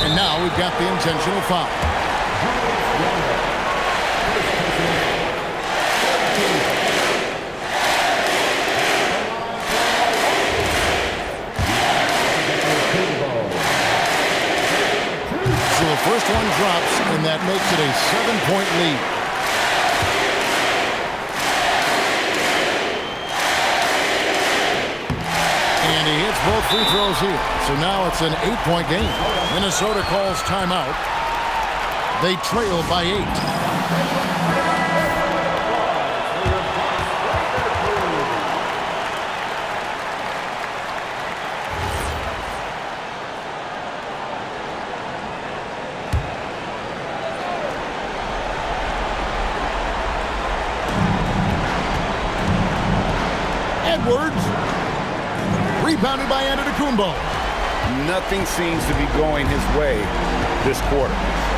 And now we've got the intentional foul. So the first one drops, and that makes it a 7-point lead. And he hits both free throws here. So now it's an 8-point game. Minnesota calls timeout. They trail by 8. Edwards. Rebounded by Antetokounmpo. nothing seems to be going his way this quarter.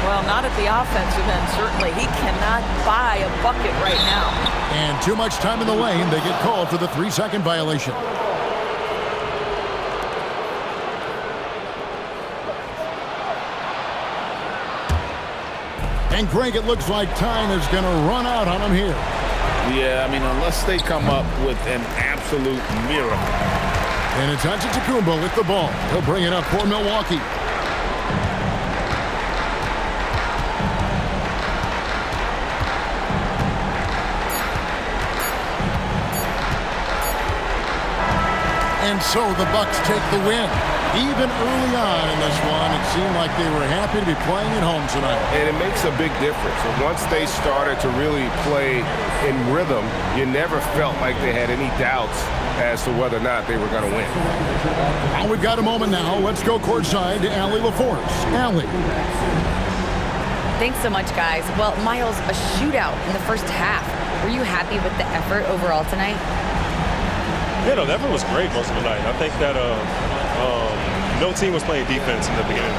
Well, not at the offensive end, certainly. He cannot buy a bucket right now. And too much time in the lane. They get called for the 3-second violation. And Greg, it looks like time is going to run out on him here. Yeah, I mean, unless they come up with an absolute miracle. And it's Antetokounmpo with the ball. He'll bring it up for Milwaukee. And so the Bucks take the win. Even early on in this one, it seemed like they were happy to be playing at home tonight. And it makes a big difference. And once they started to really play in rhythm, you never felt like they had any doubts as to whether or not they were going to win. Well, we've got a moment now. Let's go courtside to Allie LaForce. Allie. Thanks so much, guys. Well, Miles, a shootout in the first half. Were you happy with the effort overall tonight? Yeah, no, the effort was great most of the night. I think that no team was playing defense in the beginning.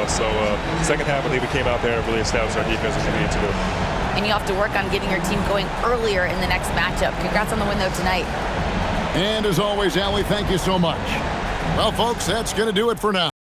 So second half, I think we came out there and really established our defense as we needed to do. And you have to work on getting your team going earlier in the next matchup. Congrats on the win, though, tonight. And as always, Allie, thank you so much. Well, folks, that's going to do it for now.